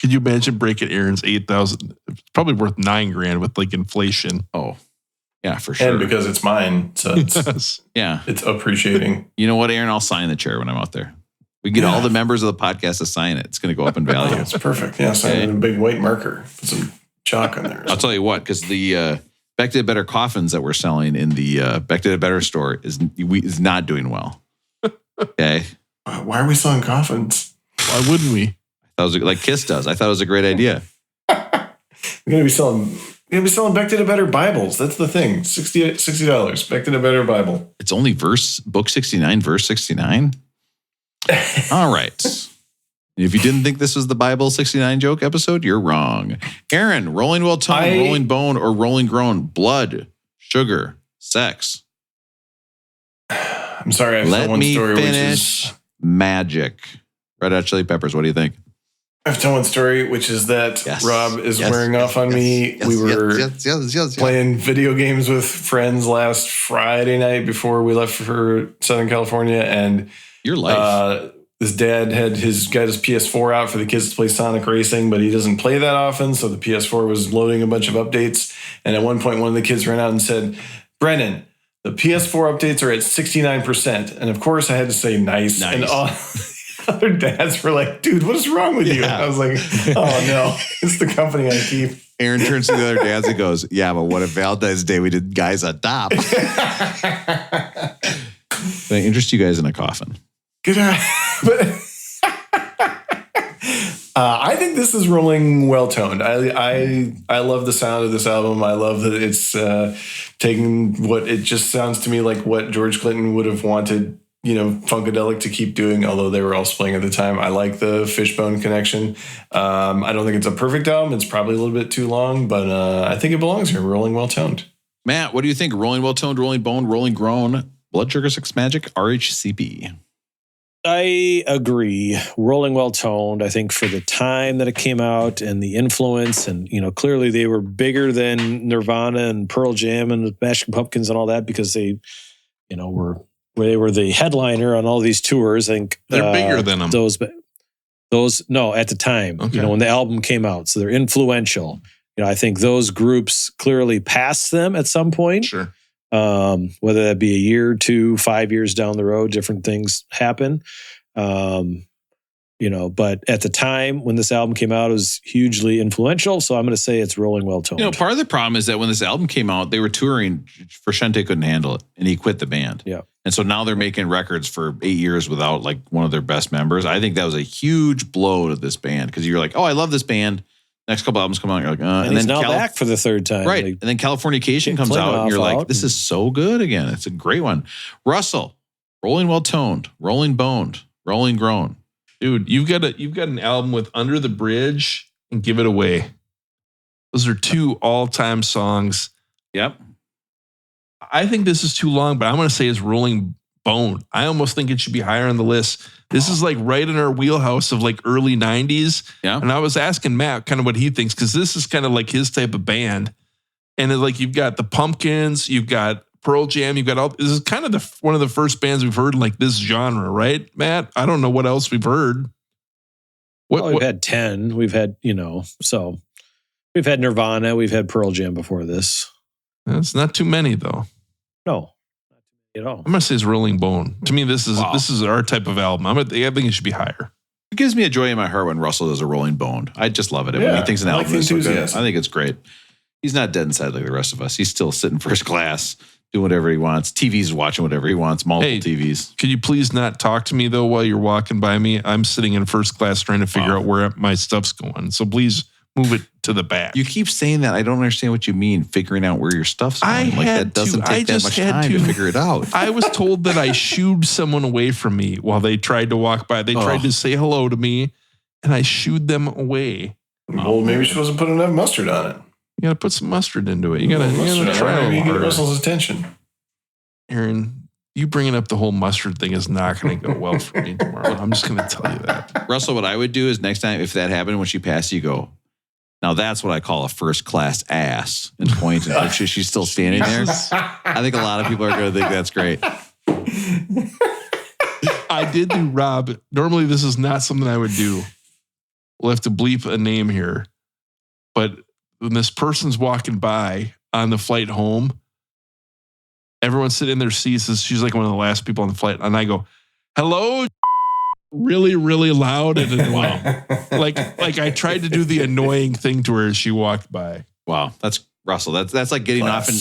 Could you imagine breaking Aaron's 8,000? It's probably worth $9,000 with like inflation. Oh, yeah, for sure. And because it's mine, so it's, it's appreciating. You know what, Aaron? I'll sign the chair when I'm out there. We get all the members of the podcast to sign it. It's going to go up in value. It's perfect. Yeah, sign it in a big white marker. Put some chalk on there. I'll tell you what, because the Beck Did It Better coffins that we're selling in the Beck Did It Better store is not doing well. Okay. Why are we selling coffins? Why wouldn't we? That was like Kiss does. I thought it was a great idea. We're gonna be selling Beck Did It Better Bibles. That's the thing. $60. Beck Did It Better Bible. It's only book 69, verse 69. All right. If you didn't think this was the Bible 69 joke episode, you're wrong. Aaron, rolling well toned, rolling bone, or rolling groan? Blood, sugar, sex. I'm sorry, I have one story finish. Which is magic. Red Hot Chili Peppers. What do you think? I have to tell one story, which is that Rob is wearing off on me. We were playing video games with friends last Friday night before we left for Southern California, and your life. His dad got his PS4 out for the kids to play Sonic Racing, but he doesn't play that often, so the PS4 was loading a bunch of updates. And at one point, one of the kids ran out and said, "Brennan, the PS4 updates are at 69%." And of course, I had to say nice. And all other dads were like, "Dude, what is wrong with you?" And I was like, "Oh no, it's the company I keep." Aaron turns to the other dads and goes, "Yeah, but what if Valentine's Day we did guys on top?" Can I interest you guys in a coffin? I think this is rolling well toned. I love the sound of this album. I love that it's taking what it just sounds to me like what George Clinton would have wanted, Funkadelic to keep doing, although they were also playing at the time. I like the Fishbone connection. I don't think it's a perfect album. It's probably a little bit too long, but I think it belongs here. Rolling well toned. Matt, what do you think? Rolling well toned, rolling bone, rolling groan, Blood Sugar Sex Magik, RHCP. I agree. Rolling well toned. I think for the time that it came out and the influence, and clearly they were bigger than Nirvana and Pearl Jam and the Smashing Pumpkins and all that because they, were the headliner on all these tours. I think they're bigger than them. Those no, at the time, when the album came out, so they're influential. I think those groups clearly passed them at some point. Sure. Whether that be a year, 2, 5 years down the road, different things happen. But at the time when this album came out, it was hugely influential. So I'm going to say it's rolling well toned. Part of the problem is that when this album came out, they were touring. Frusciante couldn't handle it, and he quit the band. Yeah. And so now they're making records for 8 years without like one of their best members. I think that was a huge blow to this band because you're like, oh, I love this band. Next couple albums come out, you're like, and he's now back for the third time. Right. And then Californication comes out and you're like, this is so good again. It's a great one. Russell, rolling well toned, rolling boned, rolling groan. Dude, you've got an album with Under the Bridge and Give It Away. Those are 2 all-time songs. Yep. I think this is too long, but I'm going to say it's rolling bone. I almost think it should be higher on the list. This is like right in our wheelhouse of like early 90s. Yeah. And I was asking Matt kind of what he thinks, because this is kind of like his type of band. And it's like you've got the Pumpkins, you've got Pearl Jam, you've got all. This is kind of one of the first bands we've heard in like this genre, right, Matt? I don't know what else we've heard. We've had 10. We've had, so we've had Nirvana, we've had Pearl Jam before this. It's not too many though. No. At all. I'm gonna say it's Rolling Bone. To me, this is our type of album. I think it should be higher. It gives me a joy in my heart when Russell does a Rolling Bone. I just love it. When he thinks an album is so good, I think it's great. He's not dead inside like the rest of us. He's still sitting first class, doing whatever he wants. TV's watching whatever he wants. Multiple Hey, TVs. Could you please not talk to me though while you're walking by me? I'm sitting in first class trying to figure out where my stuff's going. So please move it to the back. You keep saying that. I don't understand what you mean. Figuring out where your stuff's going. That doesn't take that much time to figure it out. I was told that I shooed someone away from me while they tried to walk by. They tried to say hello to me, and I shooed them away. Well, maybe she wasn't putting enough mustard on it. You got to put some mustard into it. You got to try Maybe it. you get Russell's attention. Aaron, you bringing up the whole mustard thing is not going to go well for me tomorrow. I'm just going to tell you that. Russell, what I would do is next time if that happened when she passed, you go, now that's what I call a first class ass, and point. And if she's still standing there, I think a lot of people are going to think that's great. I did do, Rob. Normally, this is not something I would do. We'll have to bleep a name here. But when this person's walking by on the flight home, everyone's sitting in their seats. She's like one of the last people on the flight. And I go, hello, really, really loud and annoying. like I tried to do the annoying thing to her as she walked by. Wow. That's Russell. That's like getting off and,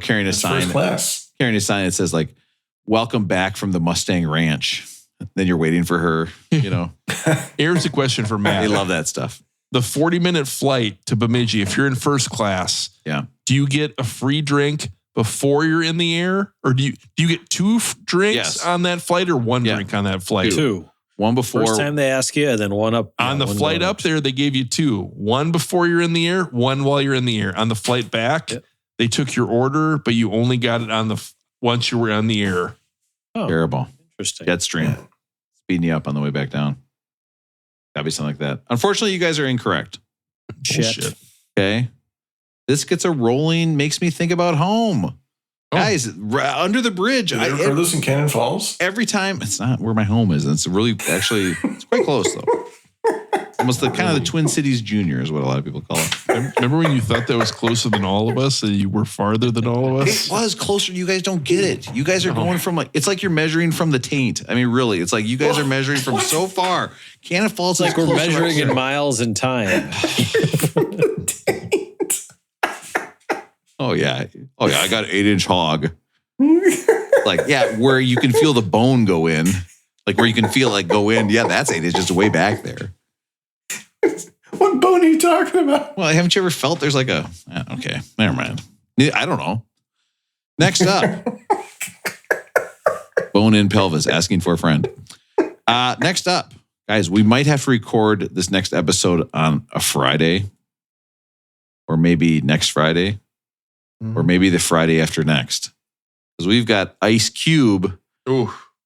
carrying a sign. First class. Carrying a sign that says like, welcome back from the Mustang Ranch. Then you're waiting for her, Here's a question for Matt. They love that stuff. The 40-minute flight to Bemidji, if you're in first class, do you get a free drink before you're in the air? Or do you get two drinks on that flight or one drink on that flight? Two. One before. First time they ask you, and then one up. On the flight up there, they gave you two. One before you're in the air, one while you're in the air. On the flight back, they took your order, but you only got it on once you were on the air. Oh, terrible. Interesting. Jetstream. Speeding you up on the way back down. Gotta be something like that. Unfortunately, you guys are incorrect. Shit. Okay. This gets a rolling, makes me think about home. Guys, under the bridge. Did you ever heard this in Cannon Falls? Every time, it's not where my home is. It's really, it's quite close though. Almost the kind of the Twin Cities Junior is what a lot of people call it. Remember when you thought that was closer than all of us and you were farther than all of us? It was closer. You guys don't get it. You guys are going from it's like you're measuring from the taint. I mean, really, it's like you guys are measuring from so far. Cannon Falls is like we're measuring in miles and time. Oh yeah. I got an 8-inch hog. Where you can feel the bone go in, like where you can feel like go in. Yeah, that's 8 inches way back there. What bone are you talking about? Well, haven't you ever felt there's like a? Okay, never mind. I don't know. Next up, bone in pelvis, asking for a friend. Next up, guys, we might have to record this next episode on a Friday, or maybe next Friday, or maybe the Friday after next, because we've got Ice Cube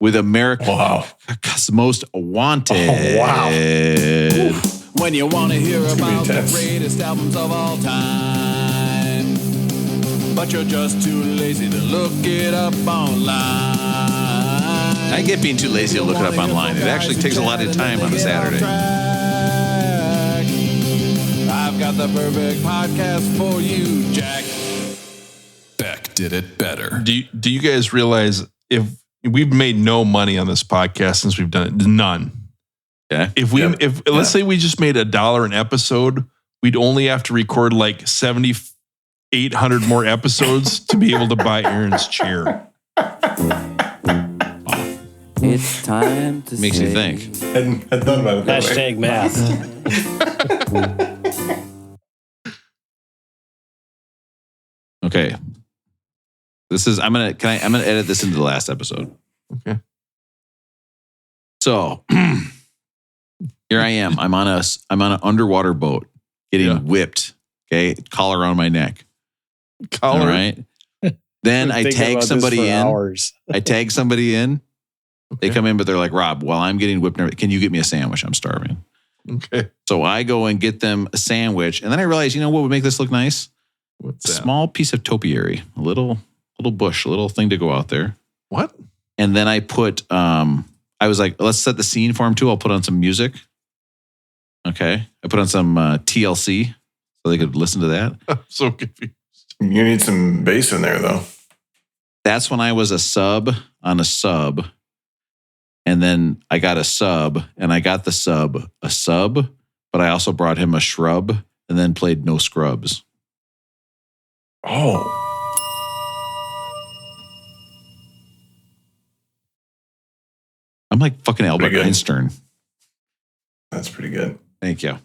with America's Most Wanted. Oh, wow. When you want to hear about the greatest albums of all time, but you're just too lazy to look it up online. I get being too lazy to look it up online. It actually takes a lot of time on a Saturday. I've got the perfect podcast for you, Jack. Beck did it better. Do you guys realize if we've made no money on this podcast since we've done it? None. Yeah. If let's say we just made $1 an episode, we'd only have to record like 7,800 more episodes to be able to buy Aaron's chair. It's time to Makes you think. Hadn't thought about it that Hashtag way. math. Okay. I'm gonna edit this into the last episode. Okay. So here I am. I'm on an underwater boat getting whipped. Okay. Collar around my neck. Collar. All right. Then I tag somebody in. Hours. I tag somebody in. Okay. They come in, but they're like, Rob, while I'm getting whipped, can you get me a sandwich? I'm starving. Okay. So I go and get them a sandwich. And then I realize, you know what would make this look nice? What's A that? small piece of topiary, a little bush, a little thing to go out there. What? And then I put, I was like, let's set the scene for him too. I'll put on some music. Okay. I put on some TLC so they could listen to that. I'm so confused. You need some bass in there, though. That's when I was a sub on a sub. And then I got a sub and I got the sub a sub, but I also brought him a shrub and then played No Scrubs. Oh. I'm like fucking Albert Pretty good. Einstein. That's pretty good. Thank you.